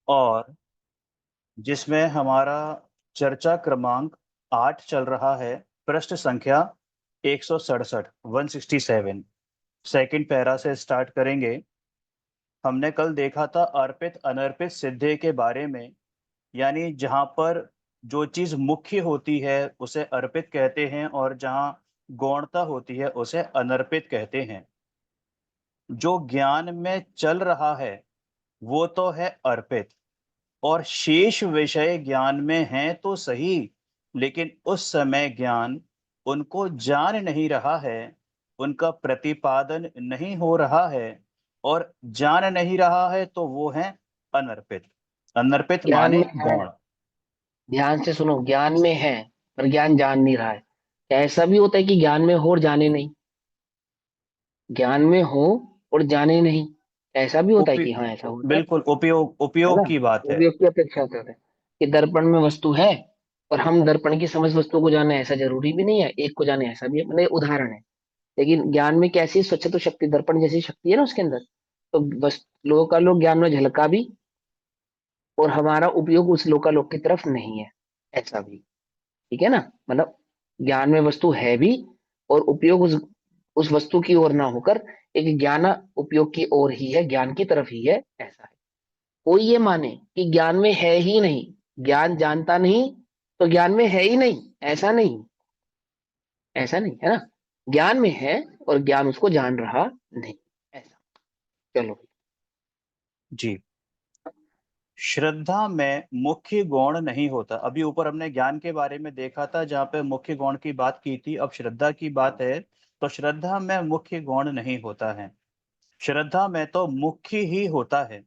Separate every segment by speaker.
Speaker 1: और जिसमें हमारा चर्चा क्रमांक 8 चल रहा है, पृष्ठ संख्या 167, 167। सेकंड पैरा से स्टार्ट करेंगे। हमने कल देखा था अर्पित अनर्पित सिद्धे के बारे में, यानी जहाँ पर जो चीज़ मुख्य होती है उसे अर्पित कहते हैं और जहाँ गौणता होती है उसे अनर्पित कहते हैं। जो ज्ञान में चल रहा है वो तो है अर्पित, और शेष विषय ज्ञान में हैं तो सही, लेकिन उस समय ज्ञान उनको जान नहीं रहा है, उनका प्रतिपादन नहीं हो रहा है, और जान नहीं रहा है तो वो है अनर्पित। अनर्पित
Speaker 2: ज्ञान
Speaker 1: माने
Speaker 2: में है,
Speaker 1: गौण।
Speaker 2: ध्यान से सुनो, ज्ञान में है पर ज्ञान जान नहीं रहा है। क्या ऐसा भी होता है कि ज्ञान में हो और जाने नहीं? ज्ञान में हो और जाने नहीं, ऐसा भी होता है
Speaker 1: उपि
Speaker 2: कि हाँ ऐसा होता
Speaker 1: बिल्कुल उपयोग
Speaker 2: है ना?
Speaker 1: उपयोग की बात है।
Speaker 2: उपयोग की अपेक्षा करते हैं कि दर्पण में वस्तु है और हम दर्पण की समस्त वस्तु को जाने, ऐसा जरूरी भी नहीं है, एक को जाने ऐसा भी अपने उदाहरण है। लेकिन ज्ञान में कैसी स्वच्छ तो शक्ति, दर्पण जैसी शक्ति है ना उसके अंदर। तो बस लोकालोक ज्ञान में झलका भी, और हमारा उपयोग उस लोकालोक की तरफ नहीं है, ऐसा भी। ठीक है ना? मतलब ज्ञान में वस्तु है भी और उपयोग उस वस्तु की ओर ना होकर एक ज्ञान उपयोग की ओर ही है, ज्ञान की तरफ ही है, ऐसा है। कोई ये माने कि ज्ञान में है ही नहीं, ज्ञान जानता नहीं, तो ज्ञान में है ही नहीं, ऐसा नहीं, ऐसा नहीं है ना। ज्ञान में है और ज्ञान उसको जान रहा नहीं, ऐसा। चलो।
Speaker 1: जी। श्रद्धा में मुख्य गौण नहीं होता। अभी ऊपर हमने ज्ञान के बारे में देखा था जहाँ पे मुख्य गौण की बात की थी, अब श्रद्धा की बात है। तो श्रद्धा में मुख्य गौण नहीं होता है। श्रद्धा में तो मुख्य ही होता है।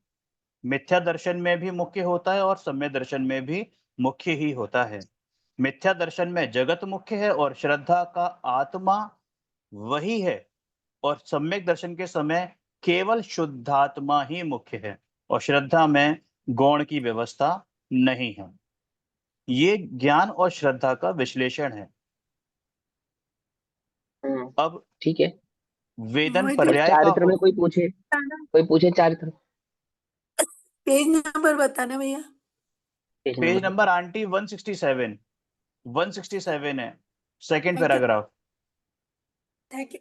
Speaker 1: मिथ्या दर्शन में भी मुख्य होता है और सम्य दर्शन में भी मुख्य ही होता है। मिथ्या दर्शन में जगत मुख्य है और श्रद्धा का आत्मा वही है, और सम्यक दर्शन के समय केवल शुद्धात्मा ही मुख्य है, और श्रद्धा में गौण की व्यवस्था नहीं है। ये ज्ञान और श्रद्धा का विश्लेषण है।
Speaker 2: हम्म,
Speaker 1: अब
Speaker 2: ठीक है।
Speaker 1: वेदन
Speaker 3: मोहित
Speaker 2: और
Speaker 1: पर्याय का
Speaker 2: चारित्र में कोई पूछे चारित्र,
Speaker 3: पेज नंबर बताना भैया।
Speaker 2: पेज
Speaker 1: पेज
Speaker 2: नंबर
Speaker 1: नंबर
Speaker 2: बताओ।
Speaker 1: आंटी 167, 167 है, second
Speaker 3: thank you,
Speaker 1: paragraph.
Speaker 3: Thank you.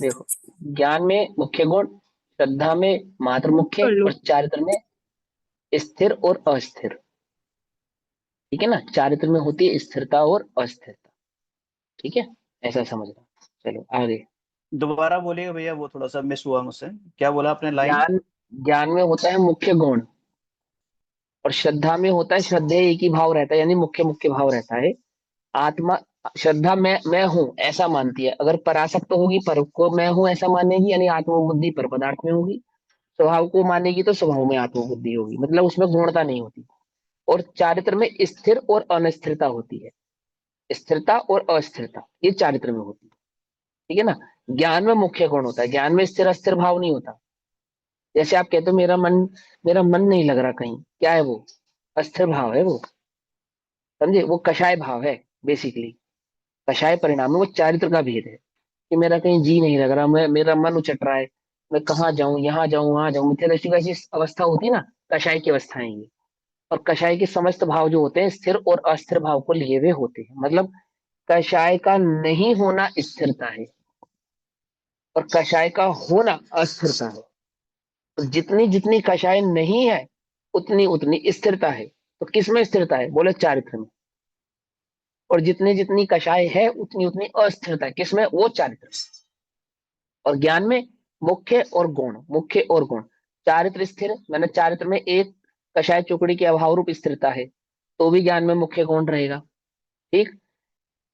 Speaker 2: देखो, ज्ञान में मुख्य गुण, श्रद्धा में मात्र
Speaker 3: नोट
Speaker 2: मुख्य,
Speaker 3: कर लो।
Speaker 2: और चारित्र में स्थिर और अस्थिर। ठीक है ना? चारित्र में होती है स्थिरता और अस्थिरता। ठीक है, ऐसा समझना। चलो आगे।
Speaker 1: दोबारा बोलिएगा भैया, वो थोड़ा सा मिस हुआ मुझसे। क्या बोला आपने लाइन?
Speaker 2: ज्ञान, ज्ञान में होता है मुख्य गुण, और श्रद्धा में होता है श्रद्धेय एक ही भाव रहता है, यानी मुख्य मुख्य भाव रहता है। आत्मा, श्रद्धा मैं हूं ऐसा मानती है, अगर परासक्त होगी पर को मैं हूं ऐसा मानेगी, यानी आत्मबुद्धि पर पदार्थ में होगी। स्वभाव को मानेगी तो स्वभाव में आत्मबुद्धि होगी, मतलब उसमें गुणता नहीं होती। और चारित्र में स्थिर और अनिस्थिरता होती है, स्थिरता और अस्थिरता ये चारित्र में होती है। ठीक है ना? ज्ञान में मुख्य गुण होता है, ज्ञान में स्थिर अस्थिर भाव नहीं होता। जैसे आप कहते हो मेरा मन नहीं लग रहा कहीं, क्या है वो? अस्थिर भाव है वो। समझे? वो कषाय भाव है बेसिकली। कषाय परिणाम है, वो चारित्र का भेद है कि मेरा कहीं जी नहीं लग रहा, मेरा मन उचट रहा है, मैं कहाँ जाऊं, यहाँ जाऊं वहां जाऊं, मिथ्या दृष्टि की ऐसी अवस्था होती है ना, कषाय की अवस्था है ये। और कषाय के समस्त भाव जो होते हैं स्थिर और अस्थिर भाव को लिए हुए होते हैं, मतलब कषाय का नहीं होना स्थिरता है और कषाय का होना अस्थिरता है। तो जितनी जितनी कषाय नहीं है उतनी उतनी स्थिरता है। तो किस में स्थिरता है? बोले चारित्र में। और जितनी जितनी कषाय है उतनी उतनी अस्थिरता है, किसमें? वो चारित्र में। और ज्ञान में मुख्य और गौण, मुख्य और गौण। चारित्र स्थिर, मैंने चारित्र में एक कषाय चुकड़ी की अभाव रूप स्थिरता है, तो भी ज्ञान में मुख्य गौण रहेगा। ठीक।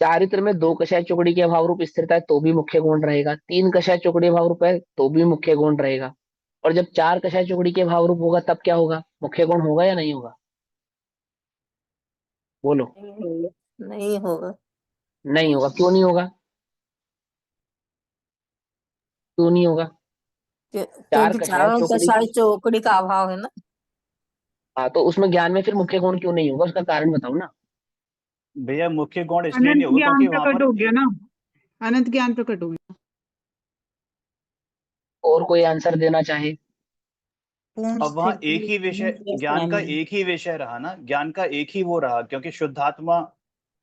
Speaker 2: चारित्र में दो कषाय चुकड़ी के अभाव रूप स्थिरता है तो भी मुख्य गुण रहेगा, तीन कषाय चुकड़ी अभाव रूप है तो भी मुख्य गुण रहेगा। और जब चार कषाय चुकड़ी के अभाव रूप होगा तब क्या होगा? मुख्य गुण होगा या नहीं होगा? बोलो।
Speaker 3: नहीं होगा।
Speaker 2: नहीं होगा। क्यों नहीं होगा? क्यों नहीं होगा? चार
Speaker 3: क्योंकि
Speaker 2: कषाय
Speaker 3: चारों
Speaker 2: चौकड़ी
Speaker 3: दशाएं
Speaker 2: की,
Speaker 3: चौकड़ी का अभाव है ना।
Speaker 2: हाँ, तो उसमें ज्ञान में फिर मुख्य गुण क्यों नहीं होगा? उसका कारण बताओ ना।
Speaker 1: भैया मुख्य गौण इसलिए नहीं
Speaker 4: अनंत
Speaker 1: होगा
Speaker 4: ज्ञान
Speaker 1: क्योंकि वहां
Speaker 4: प्रकट
Speaker 1: पर
Speaker 4: हो गया ना, अनंत ज्ञान प्रकट हो गया।
Speaker 2: और कोई आंसर देना चाहे?
Speaker 5: पूर्ण
Speaker 1: अब वहां एक
Speaker 5: स्थिति
Speaker 1: ही विषय,
Speaker 5: पूर्ण
Speaker 1: ज्ञान का
Speaker 5: स्वामी।
Speaker 1: एक ही विषय रहा ना, ज्ञान का एक ही वो रहा, क्योंकि शुद्धात्मा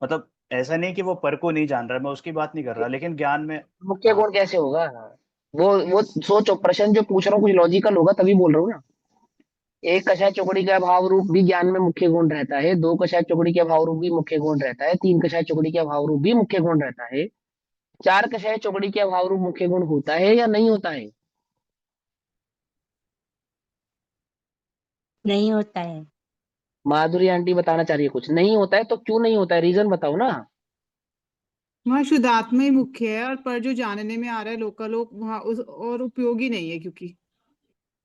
Speaker 1: मतलब ऐसा नहीं कि वो पर को नहीं जान रहा है, मैं उसकी बात नहीं कर रहा, लेकिन ज्ञान में।
Speaker 2: मुख्य
Speaker 1: हाँ
Speaker 2: गुण कैसे होगा? वो सोचो, प्रश्न जो पूछ रहा हूँ कुछ लॉजिकल होगा तभी बोल रहा हूँ ना। एक कषाय चौकड़ी का अभाव रूप भी ज्ञान में मुख्य गुण रहता है, दो कषाय चौकड़ी के अभाव रूप भी मुख्य गुण रहता है, तीन कषाय चौकड़ी के अभाव रूप भी मुख्य गुण रहता है, चार कषाय चौकड़ी के अभाव रूप मुख्य गुण होता है या नहीं होता है?
Speaker 5: नहीं होता है।
Speaker 2: माधुरी आंटी बताना चाह रही है कुछ नहीं होता है, तो क्यों नहीं होता है, रीजन बताओ ना।
Speaker 4: वहाँ शुद्धात्मा ही मुख्य है और पर जो जानने में आ रहा है लोकालोक वहाँ उस और उपयोगी नहीं है क्योंकि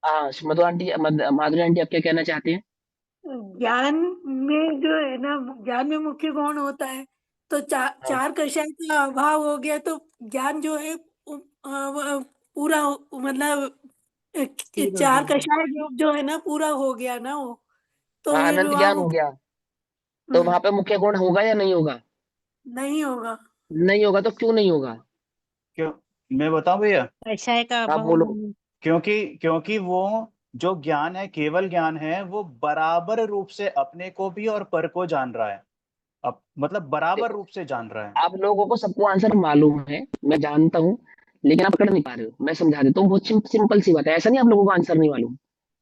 Speaker 2: हाँ मधु आंटी, माधुरी आंटी, आप क्या कहना चाहते हैं?
Speaker 3: ज्ञान में जो है ना, ज्ञान में मुख्य गुण होता है, तो
Speaker 2: हाँ
Speaker 3: चार कषाय का अभाव हो गया तो ज्ञान जो है वो पूरा मतलब
Speaker 5: ठीक हो
Speaker 3: चार
Speaker 5: जाएगा।
Speaker 3: कषाय जो है ना पूरा हो गया ना वो, तो
Speaker 2: हाँ,
Speaker 3: फिर
Speaker 2: अनंत
Speaker 3: वहाँ
Speaker 2: ज्ञान हो गया, तो
Speaker 3: हम्म,
Speaker 2: वहां पे मुख्य गुण होगा या नहीं होगा?
Speaker 3: नहीं होगा।
Speaker 2: नहीं होगा, तो क्यों नहीं होगा?
Speaker 1: क्यों, मैं बताऊं भैया?
Speaker 5: कषाय का
Speaker 2: आप
Speaker 5: अभाव
Speaker 2: बोलो।
Speaker 1: क्योंकि क्योंकि वो जो ज्ञान है, केवल ज्ञान है, वो बराबर रूप से अपने को भी और पर को जान रहा है। अब मतलब बराबर
Speaker 2: देखो,
Speaker 1: रूप से जान रहा है।
Speaker 2: आप लोगों को सबको आंसर मालूम है, मैं जानता हूँ, लेकिन आप पकड़ नहीं पा रहे हो। मैं समझा देता हूँ, बहुत सिंपल सी बात है, ऐसा नहीं आप लोगों को आंसर नहीं मालूम,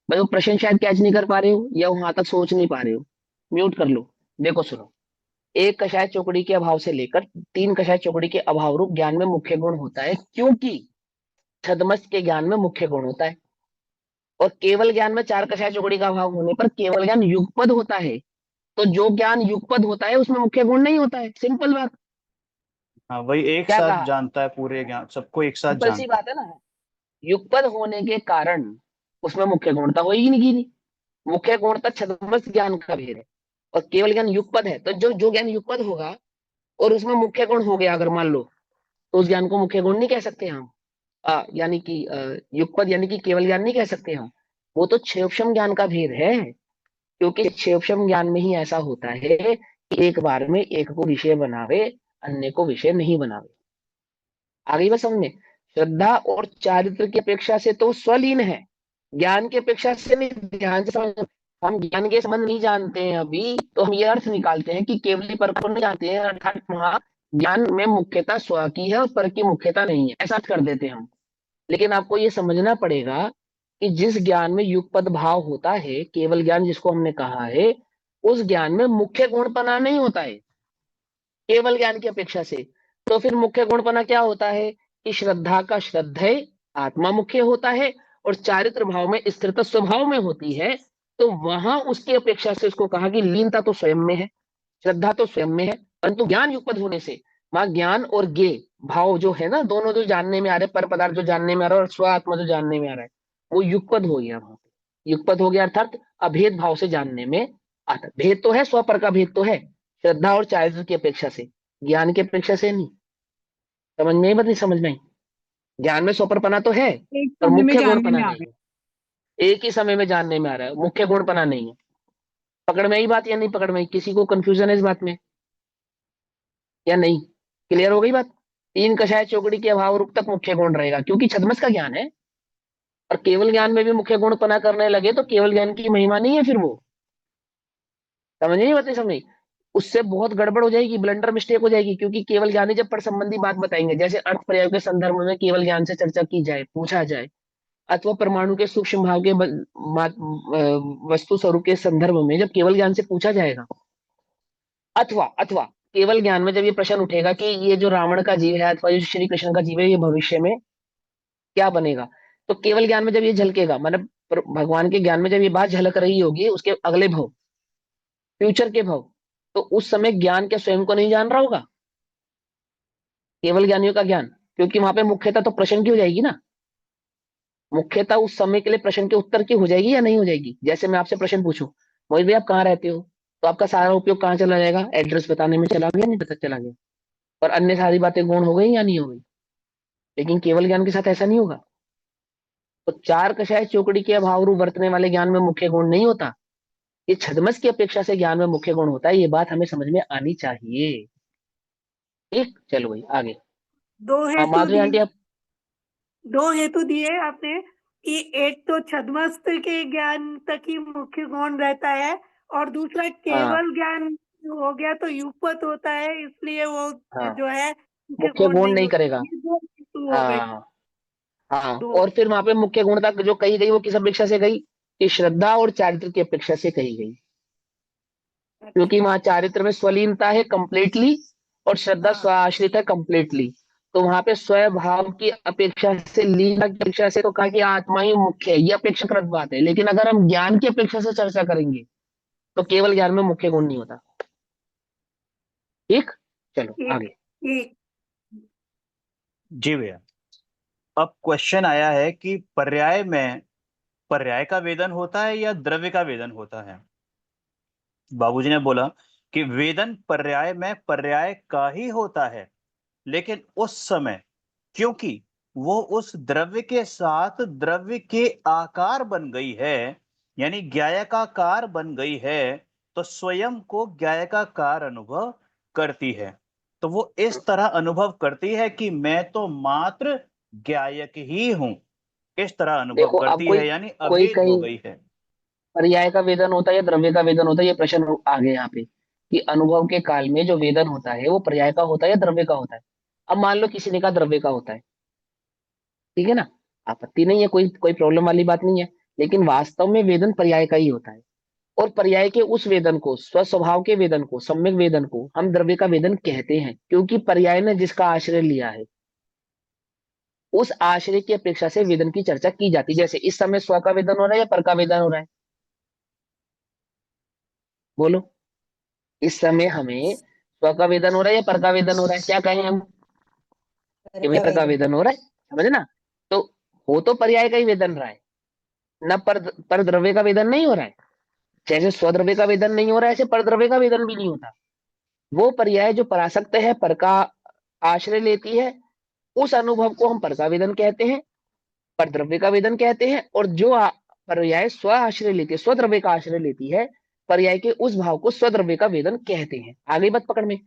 Speaker 2: भाई वो प्रश्न शायद कैच नहीं कर पा रहे हो या वहां तक सोच नहीं पा रहे हो। म्यूट कर लो। देखो सुनो, एक कषाय चौकड़ी के अभाव से लेकर तीन कषाय चौकड़ी के अभाव रूप ज्ञान में मुख्य गुण होता है, क्योंकि छदमस्त के ज्ञान में मुख्य गुण होता है, और केवल ज्ञान में चार कषाय चौकड़ी का अभाव होने पर केवल ज्ञान युगपद होता है। तो जो ज्ञान युगपद होता है उसमें मुख्य गुण नहीं होता है, सिंपल बात।
Speaker 1: हाँ, वही एक
Speaker 2: क्या
Speaker 1: साथ
Speaker 2: कहा?
Speaker 1: जानता है, पूरे ज्ञान सबको एक साथ
Speaker 2: सिंपल सी
Speaker 1: जानता है।
Speaker 2: बात है ना। युगपद होने के कारण उसमें मुख्य गुणता होगी नहीं की नहीं। मुख्य गुणता छदमस्त ज्ञान का भेद है, और केवल ज्ञान युगपद है, तो जो जो ज्ञान युगपद होगा और उसमें मुख्य गुण हो गया अगर मान लो, तो उस ज्ञान को मुख्य गुण नहीं कह सकते हम। यानी कि युगपद यानी कि केवल ज्ञान नहीं कह सकते हम। वो तो क्षेपशम ज्ञान का भेद है, क्योंकि क्षेपशम ज्ञान में ही ऐसा होता है कि एक बार में एक को विषय बनावे, अन्य को विषय नहीं बनावे। आगे बस समझ में, श्रद्धा और चारित्र की अपेक्षा से तो स्वलीन है, ज्ञान की अपेक्षा से नहीं। ध्यान से समझ, हम ज्ञान के संबंध नहीं जानते हैं अभी, तो हम ये अर्थ निकालते हैं कि केवली पर को नहीं जानते हैं, अर्थात वहां ज्ञान में मुख्यता स्व की है और पर की मुख्यता नहीं है, ऐसा अर्थ कर देते हैं हम। लेकिन आपको ये समझना पड़ेगा कि जिस ज्ञान में युगपद भाव होता है, केवल ज्ञान जिसको हमने कहा है, उस ज्ञान में मुख्य गुणपना नहीं होता है केवल ज्ञान की अपेक्षा से। तो फिर मुख्य गुणपना क्या होता है कि श्रद्धा का श्रद्धेय आत्मा मुख्य होता है, और चारित्र भाव में स्थिरता स्वभाव में होती है। तो वहां उसकी अपेक्षा से उसको कहा कि लीनता तो स्वयं में है, श्रद्धा तो स्वयं में है, परंतु ज्ञान युगपद होने से वहां ज्ञान और ज्ञे भाव जो है ना, दोनों जो जानने में आ रहे, पर पदार्थ जो जानने में आ रहा है और स्व आत्मा जो जानने में आ रहा है, वो युगपद हो गया। वहां पे युगपद हो गया अर्थात अभेद भाव से जानने में आता। भेद तो है, स्व पर का भेद तो है, श्रद्धा और चारित्र की अपेक्षा से, ज्ञान की अपेक्षा से नहीं। समझ में आई बात? नहीं समझ में आई? ज्ञान में स्वपरपना तो है,
Speaker 4: एक
Speaker 2: पर
Speaker 4: समय में
Speaker 2: मुख्य
Speaker 4: जानने
Speaker 2: गुणपना
Speaker 4: में आ
Speaker 2: नहीं
Speaker 4: रहा
Speaker 2: है। एक ही समय में जानने में आ रहा है, मुख्य गुणपना नहीं है। पकड़ में आई बात या नहीं पकड़ में आई? किसी को कंफ्यूजन है इस बात में या नहीं? क्लियर हो गई बात? तीन कषाय चौकड़ी के अभाव रूप तक मुख्य गुण रहेगा, क्योंकि छद्मस का ज्ञान है, और केवल ज्ञान में भी मुख्य गुण पना करने लगे तो केवल ज्ञान की महिमा नहीं है फिर वो। समझ नहीं? बात नहीं समझ? उससे बहुत गड़बड़ हो जाएगी, ब्लंडर मिस्टेक हो जाएगी, क्योंकि केवल ज्ञानी जब पर संबंधी बात बताएंगे, जैसे अर्थ प्रयोग के संदर्भ में केवल ज्ञान से चर्चा की जाए, पूछा जाए, अथवा परमाणु के सूक्ष्म भाव के वस्तु स्वरूप के संदर्भ में जब केवल ज्ञान से पूछा जाएगा, अथवा अथवा केवल ज्ञान में जब ये प्रश्न उठेगा कि ये जो रावण का जीव है अथवा जो श्री कृष्ण का जीव है, ये भविष्य में क्या बनेगा, तो केवल ज्ञान में जब ये झलकेगा, मतलब भगवान के ज्ञान में जब ये बात झलक रही होगी उसके अगले भाव, फ्यूचर के भाव, तो उस समय ज्ञान क्या स्वयं को नहीं जान रहा होगा? केवल ज्ञानियों का ज्ञान, क्योंकि वहां पे मुख्यता तो प्रश्न की हो जाएगी ना। मुख्यता उस समय के लिए प्रश्न के उत्तर की हो जाएगी या नहीं हो जाएगी? जैसे मैं आपसे प्रश्न पूछूं, मोहित भाई आप कहाँ रहते हो, तो आपका सारा उपयोग कहाँ चला जाएगा? एड्रेस बताने में चला गया, नहीं पता चला गया? और अन्य सारी बातें गौण हो गई या नहीं हो गई? लेकिन केवल ज्ञान के साथ ऐसा नहीं होगा। तो चार कषाय चौकड़ी के अभाव रूप वर्तने वाले ज्ञान में मुख्य गुण नहीं होता, ये छद्मस की अपेक्षा से ज्ञान में मुख्य गुण होता है। ये बात हमें समझ में आनी चाहिए। ठीक, चलो भाई आगे।
Speaker 3: दो
Speaker 2: हाँ
Speaker 3: हेतु
Speaker 2: माधुरी आंटी
Speaker 3: दिए,
Speaker 2: आप।
Speaker 3: दो हेतु दिए आपने एक तो छद्मस्त के ज्ञान तक ही मुख्य गौण रहता है और दूसरा केवल ज्ञान हो गया तो युगपत होता है, इसलिए वो
Speaker 2: हाँ
Speaker 3: जो है मुख्य
Speaker 2: मुख्य
Speaker 3: गौण
Speaker 2: गुण
Speaker 3: नहीं
Speaker 2: नहीं
Speaker 3: होता।
Speaker 2: करेगा।
Speaker 3: ये दो हेतु हो गए।
Speaker 2: हाँ हाँ,
Speaker 3: दो
Speaker 2: और फिर वहां पे मुख्य गुणता जो कही गई वो किस अपेक्षा से गई, कि श्रद्धा और चारित्र की अपेक्षा से कही गई, क्योंकि वहां चारित्र में स्वलीनता है कंप्लीटली और श्रद्धा
Speaker 3: हाँ,
Speaker 2: स्वाश्रित है कंप्लीटली। तो वहां पे स्वभाव की अपेक्षा से, लीला की अपेक्षा से तो कहा कि आत्मा ही मुख्य है, ये अपेक्षाकृत बात है। लेकिन अगर हम ज्ञान की अपेक्षा से चर्चा करेंगे तो केवल ज्ञान में मुख्य गुण नहीं होता। ठीक, चलो
Speaker 3: एक
Speaker 2: आगे।
Speaker 3: एक
Speaker 1: जी भैया। अब क्वेश्चन आया है कि पर्याय में पर्याय का वेदन होता है या द्रव्य का वेदन होता है। बाबूजी ने बोला कि वेदन पर्याय में पर्याय का ही होता है, लेकिन उस समय क्योंकि वो उस द्रव्य के साथ द्रव्य के आकार बन गई है, यानी ज्ञायकाकार बन गई है, तो स्वयं को ज्ञायकाकार अनुभव करती है। तो वो इस तरह अनुभव करती है कि मैं तो मात्र ज्ञायक ही हूं, इस तरह अनुभव
Speaker 2: देखो अब
Speaker 1: करती
Speaker 2: कोई
Speaker 1: है, यानी
Speaker 2: कोई
Speaker 1: अभेद हो
Speaker 2: कहीं
Speaker 1: गई है।
Speaker 2: पर्याय का वेदन होता है या द्रव्य का वेदन होता है, ये प्रश्न आ गए यहाँ पे, कि अनुभव के काल में जो वेदन होता है वो पर्याय का होता है या द्रव्य का होता है। अब मान लो किसी ने कहा द्रव्य का होता है, ठीक है ना, आपत्ति नहीं है, कोई कोई प्रॉब्लम वाली बात नहीं है। लेकिन वास्तव में वेदन पर्याय का ही होता है, और पर्याय के उस वेदन को, स्वस्वभाव के वेदन को, सम्यक वेदन को हम द्रव्य का वेदन कहते हैं, क्योंकि पर्याय ने जिसका आश्रय लिया है उस आश्रय की अपेक्षा से वेदन की चर्चा की जाती है। जैसे इस समय स्व का वेदन हो रहा है या पर का वेदन हो रहा है, बोलो। इस समय हमें स्व का वेदन हो रहा है या पर का वेदन हो रहा है, क्या कहें हम, कि भाई पर का वेदन हो रहा है, समझे ना। तो हो तो पर्याय का ही वेदन रहा है, न पर द्रव्य का वेदन नहीं हो रहा है। जैसे स्वद्रव्य का वेदन नहीं हो रहा है, ऐसे पर द्रव्य का वेदन भी नहीं होता। वो पर्याय जो परासक्त है, पर का आश्रय लेती है, उस अनुभव को हम पर का वेदन कहते हैं, पर द्रव्य का वेदन कहते हैं। और जो पर्याय स्व आश्रय लेती है, स्वद्रव्य का आश्रय लेती है, पर्याय के उस भाव को स्वद्रव्य का वेदन कहते हैं। आगे बात पकड़ में।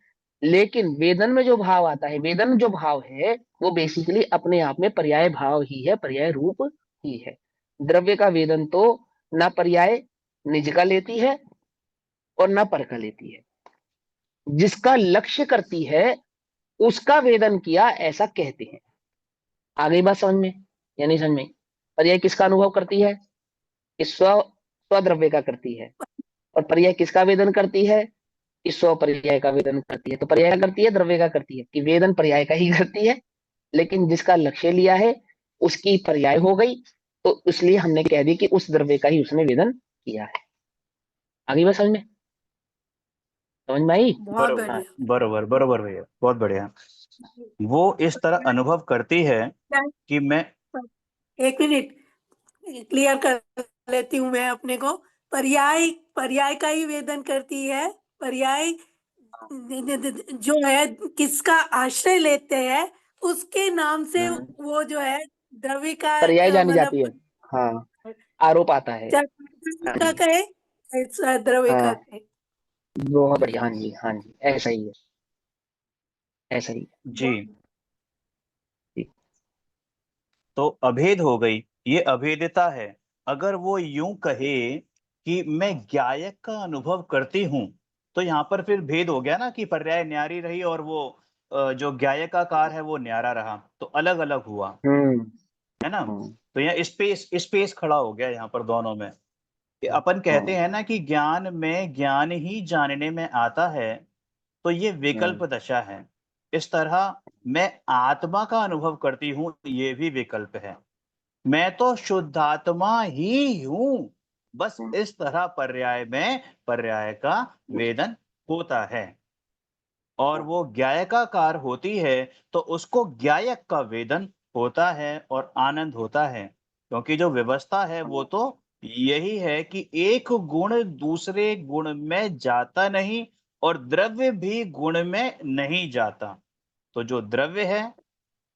Speaker 2: लेकिन वेदन में जो भाव आता है, वेदन जो भाव है वो बेसिकली अपने आप में पर्याय भाव ही है, पर्याय रूप ही है। द्रव्य का वेदन तो ना पर्याय निज का लेती है और ना पर का लेती है, जिसका लक्ष्य करती है उसका वेदन किया, ऐसा कहते हैं। आ गई बात समझ में या नहीं समझ में। पर्याय किसका अनुभव करती है, कि स्वद्रव्य का करती है। और पर्याय किसका वेदन करती है, कि स्व पर्याय का वेदन करती है। तो पर्याय का करती है, द्रव्य का करती है, कि वेदन पर्याय का ही करती है, लेकिन जिसका लक्ष्य लिया है उसकी पर्याय हो गई, तो इसलिए हमने कह दी कि उस द्रव्य का ही उसने वेदन किया है। आगे बात समझ में, समझ में आई।
Speaker 3: बहुत
Speaker 1: बरोबर,
Speaker 2: हाँ
Speaker 3: बढ़िया।
Speaker 1: बरोबर, बरोबर भैया, बहुत बढ़िया। वो इस तरह अनुभव करती है कि मैं
Speaker 3: एक मिनट क्लियर कर लेती हूँ मैं अपने को। पर्याय पर्याय का ही वेदन करती है। पर्याय जो है किसका आश्रय लेते हैं उसके नाम से
Speaker 2: हम्म,
Speaker 3: वो जो है द्रव्य का
Speaker 2: पर्याय जानी जाती है।
Speaker 3: मतलब
Speaker 2: हाँ, आरोप आता है।
Speaker 3: चाहे
Speaker 2: हाँ
Speaker 3: का
Speaker 2: जी,
Speaker 3: कहे चाहे द्रव्य का
Speaker 2: हाँ
Speaker 3: कहे।
Speaker 2: बहुत बढ़िया, हाँ जी हाँ जी, ऐसा ही है, ऐसा ही
Speaker 1: जी,
Speaker 2: है।
Speaker 1: तो अभेद हो गई, ये अभेदता है। अगर वो यूं कहे कि मैं ज्ञायक का अनुभव करती हूं, तो यहाँ पर फिर भेद हो गया ना, कि पर्याय न्यारी रही और वो जो ज्ञायकाकार है वो न्यारा रहा, तो अलग अलग हुआ,
Speaker 2: हम्म
Speaker 1: है ना।
Speaker 2: हम्म
Speaker 1: तो यहाँ स्पेस खड़ा हो गया यहाँ पर दोनों में। कि अपन कहते
Speaker 2: हम्म
Speaker 1: हैं ना कि ज्ञान में ज्ञान ही जानने में आता है, तो ये विकल्प
Speaker 2: हम्म
Speaker 1: दशा है। इस तरह मैं आत्मा का अनुभव करती हूँ, ये भी विकल्प है। मैं तो शुद्धात्मा ही हूं, बस
Speaker 2: हम्म,
Speaker 1: इस तरह पर्याय में पर्याय का वेदन होता है। और वो ज्ञायकाकार होती है, तो उसको ज्ञायक का वेदन होता है और आनंद होता है। क्योंकि जो व्यवस्था है वो तो यही है कि एक गुण दूसरे गुण में जाता नहीं और द्रव्य भी गुण में नहीं जाता। तो जो द्रव्य है,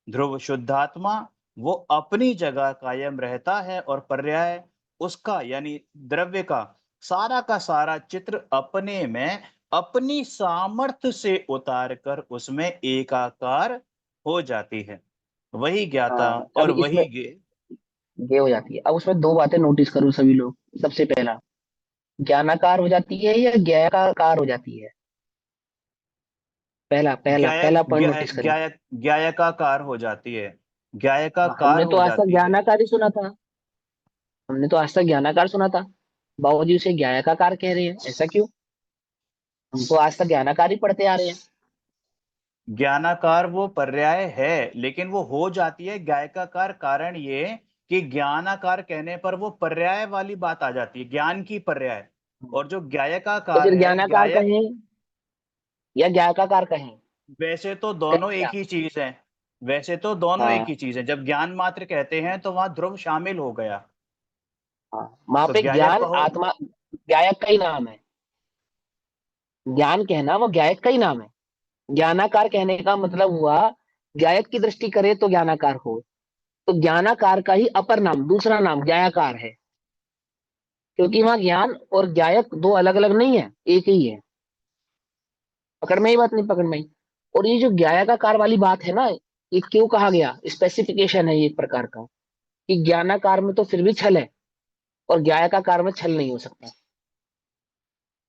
Speaker 1: ध्रुव शुद्धात्मा, वो अपनी जगह कायम रहता है और पर्याय उसका यानी द्रव्य का सारा चित्र अपने में अपनी सामर्थ्य से उतार कर उसमें एकाकार हो जाती है। वही ज्ञाता
Speaker 2: हाँ
Speaker 1: और
Speaker 2: अभी इसमें,
Speaker 1: वही गे
Speaker 2: गे हो जाती है। अब उसमें दो बातें नोटिस करो सभी लोग। सबसे पहला, ज्ञानाकार हो जाती है या ज्ञायाकार हो जाती है? पहला पहला
Speaker 1: ज्ञायक
Speaker 2: पहला पॉइंट
Speaker 1: ज्ञाय
Speaker 2: नोटिस करें।
Speaker 1: ज्ञायक ज्ञायकाकार हो जाती है,
Speaker 2: हाँ,
Speaker 1: ज्ञायकाकार
Speaker 2: हमने तो
Speaker 1: हो
Speaker 2: आज तक
Speaker 1: जाती है।
Speaker 2: ज्ञानाकार ही सुना था। हमने तो आज तक ज्ञानाकार सुना था। बाबूजी उसे ज्ञायकाकार कह रहे हैं, ऐसा क्यों? हम तो आज तक ज्ञानाकार ही पढ़ते आ रहे हैं।
Speaker 1: ज्ञानाकार वो पर्याय है, लेकिन वो हो जाती है ज्ञायकाकार, कारण ये कि ज्ञानाकार कहने पर वो पर्याय वाली बात आ जाती है, ज्ञान की पर्याय। और जो
Speaker 2: तो
Speaker 1: ज्ञायकाकार
Speaker 2: फिर
Speaker 1: है,
Speaker 2: ज्ञानाकार
Speaker 1: ज्ञायक,
Speaker 2: कहें या ज्ञायकाकार कहें?
Speaker 1: वैसे तो दोनों
Speaker 2: कहें
Speaker 1: एक
Speaker 2: क्या?
Speaker 1: ही चीज है। वैसे तो दोनों एक ही
Speaker 2: हाँ
Speaker 1: चीज है। जब ज्ञान मात्र कहते हैं तो वहां ध्रुव शामिल हो गया।
Speaker 2: हाँ, वहां
Speaker 1: तो
Speaker 2: पे
Speaker 1: ज्ञायक
Speaker 2: ज्ञान
Speaker 1: कहो।
Speaker 2: आत्मा ज्ञायक का ही नाम है। ज्ञान कहना वो ज्ञायक का ही नाम है। ज्ञानाकार कहने का मतलब हुआ, ज्ञायक की दृष्टि करे तो ज्ञानाकार हो, तो ज्ञानाकार का ही अपर नाम, दूसरा नाम ज्ञायाकार है। क्योंकि वहां ज्ञान और ज्ञायक दो अलग अलग नहीं है, एक ही है। पकड़ में ही बात, नहीं पकड़ में ही? और ये जो ज्ञायाकार वाली बात है ना, ये क्यों कहा गया, स्पेसिफिकेशन है ये एक प्रकार का, कि ज्ञानाकार में तो फिर भी छल है और ज्ञायाकार में छल नहीं हो सकता।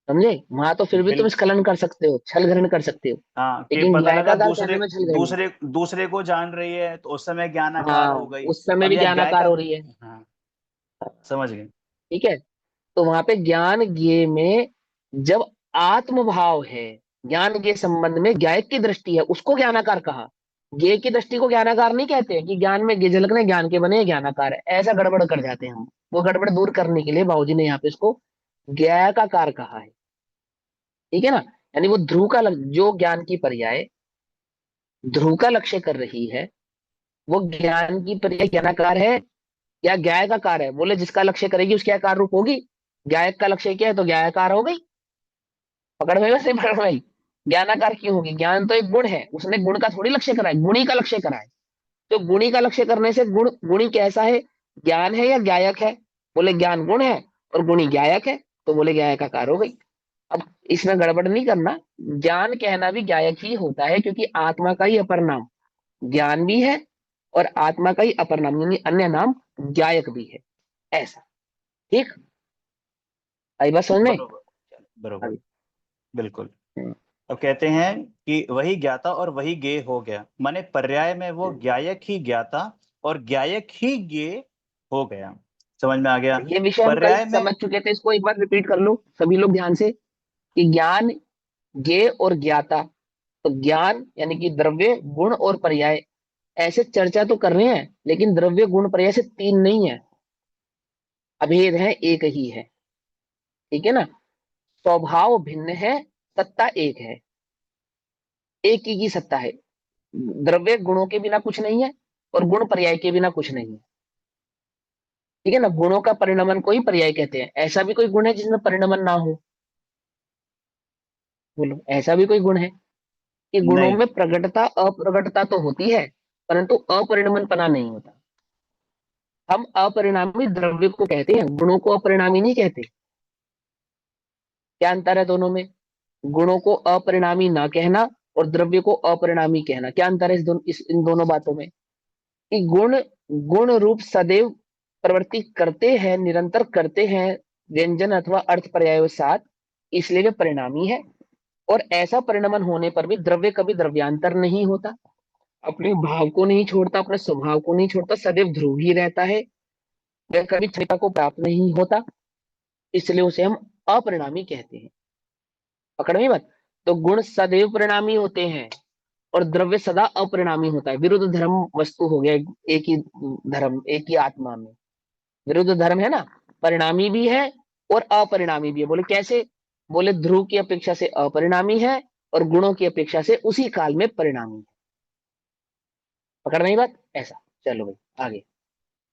Speaker 2: समझे? वहां तो फिर भी तुम
Speaker 1: बिल
Speaker 2: स्खलन कर सकते हो, छल ग्रहण कर सकते हो,
Speaker 1: हाँ, कि
Speaker 2: लेकिन
Speaker 1: पता लगा
Speaker 2: ज्ञायकाकार कहने
Speaker 1: दूसरे
Speaker 2: में छल ग्रहण नहीं।
Speaker 1: दूसरे दूसरे को जान रही है तो उस समय ज्ञानाकार
Speaker 2: हाँ,
Speaker 1: हो गई।
Speaker 2: उस समय
Speaker 1: अब
Speaker 2: भी
Speaker 1: यह
Speaker 2: ज्ञानाकार
Speaker 1: ज्ञायका।
Speaker 2: हो रही है।
Speaker 1: हाँ, समझ गए।
Speaker 2: ठीक है। तो वहां पे ज्ञान ज्ञेय में जब आत्म भाव है, ज्ञान के संबंध में ज्ञायक की दृष्टि है, उसको ज्ञानाकार कहा। ज्ञेय की दृष्टि को ज्ञानाकार नहीं कहते कि ज्ञान में झलकने ज्ञान के बने ज्ञानाकार है, ऐसा गड़बड़ कर जाते हैं हम। वो गड़बड़ दूर करने के लिए बाबूजी ने यहाँ पे इसको ज्ञायकाकार कहा है। ठीक है ना? यानी वो ध्रुव का जो ज्ञान की पर्याय ध्रुव का लक्ष्य कर रही है, वो ज्ञान की पर्याय ज्ञानाकार है या ज्ञायकाकार है? बोले जिसका लक्ष्य करेगी उसकी आकार रूप होगी। ज्ञायक का लक्ष्य क्या है तो ज्ञायकार हो गई। पकड़ में वैसे पकड़ में आई। ज्ञानाकार क्यों होगी? ज्ञान तो एक गुण है, उसने गुण का थोड़ी लक्ष्य करा है, गुणी का लक्ष्य करा है। तो गुणी का लक्ष्य करने से गुणी कैसा है? ज्ञान है या ज्ञायक है? बोले ज्ञान गुण है और गुणी ज्ञायक है, तो बोले ज्ञायकाकार हो गई। अब इसमें गड़बड़ नहीं करना। ज्ञान कहना भी ज्ञायक ही होता है, क्योंकि आत्मा का ही अपर नाम ज्ञान भी है और आत्मा का ही अपर नाम यानी अन्य नाम ज्ञायक भी है। ऐसा। ठीक। आई बात समझ में?
Speaker 1: बरोबर, बरोबर,
Speaker 2: आगे।
Speaker 1: बिल्कुल। अब कहते हैं कि वही ज्ञाता और वही ज्ञेय हो गया, माने पर्याय में वो ज्ञायक ही ज्ञाता और ज्ञायक ही ज्ञेय हो गया। समझ में आ गया?
Speaker 2: ये विषय हम कल
Speaker 1: पर्याय में
Speaker 2: समझ चुके थे, इसको एक बार रिपीट कर लो सभी लोग ध्यान से, कि ज्ञान ज्ञेय और ज्ञाता। तो ज्ञान यानी कि द्रव्य गुण और पर्याय, ऐसे चर्चा तो कर रहे हैं, लेकिन द्रव्य गुण पर्याय से तीन नहीं है, अभेद है, एक ही है। ठीक है ना? स्वभाव भिन्न है, सत्ता एक है, एक ही की सत्ता है। द्रव्य गुणों के बिना कुछ नहीं है और गुण पर्याय के बिना कुछ नहीं है। ठीक है ना? गुणों का परिणमन को ही पर्याय कहते हैं। ऐसा भी कोई गुण है जिसमें परिणमन ना हो? बोलो, ऐसा भी कोई गुण है? कि गुणों
Speaker 1: नहीं,
Speaker 2: में प्रगटता अप्रगटता तो होती है, परंतु अपरिणमन पना नहीं होता। हम अपरिणामी द्रव्य को कहते हैं, गुणों को अपरिणामी नहीं कहते। क्या अंतर है दोनों में? गुणों को अपरिणामी ना कहना और द्रव्य को अपरिणामी कहना, क्या अंतर है इन दोनों बातों में? कि गुण गुण रूप सदैव प्रवृत्ति करते हैं, निरंतर करते हैं, व्यंजन अथवा अर्थ पर्याय के साथ, इसलिए वे परिणामी है। और ऐसा परिणमन होने पर भी द्रव्य कभी द्रव्यांतर नहीं होता, अपने भाव को नहीं छोड़ता, अपने स्वभाव को नहीं छोड़ता, सदैव ध्रुव ही रहता है, वह कभी क्षमता को प्राप्त नहीं होता, इसलिए उसे हम अपरिणामी कहते हैं। पकड़ में बात? तो गुण सदैव परिणामी होते हैं और द्रव्य सदा अपरिणामी होता है। विरुद्ध धर्म वस्तु हो गया, एक ही धर्म, एक ही आत्मा में विरुद्ध धर्म है ना, परिणामी भी है और अपरिणामी भी है। बोले कैसे? बोले ध्रुव की अपेक्षा से अपरिणामी है और गुणों की अपेक्षा से उसी काल में परिणामी है। पकड़ नहीं बात? ऐसा। चलो भाई आगे।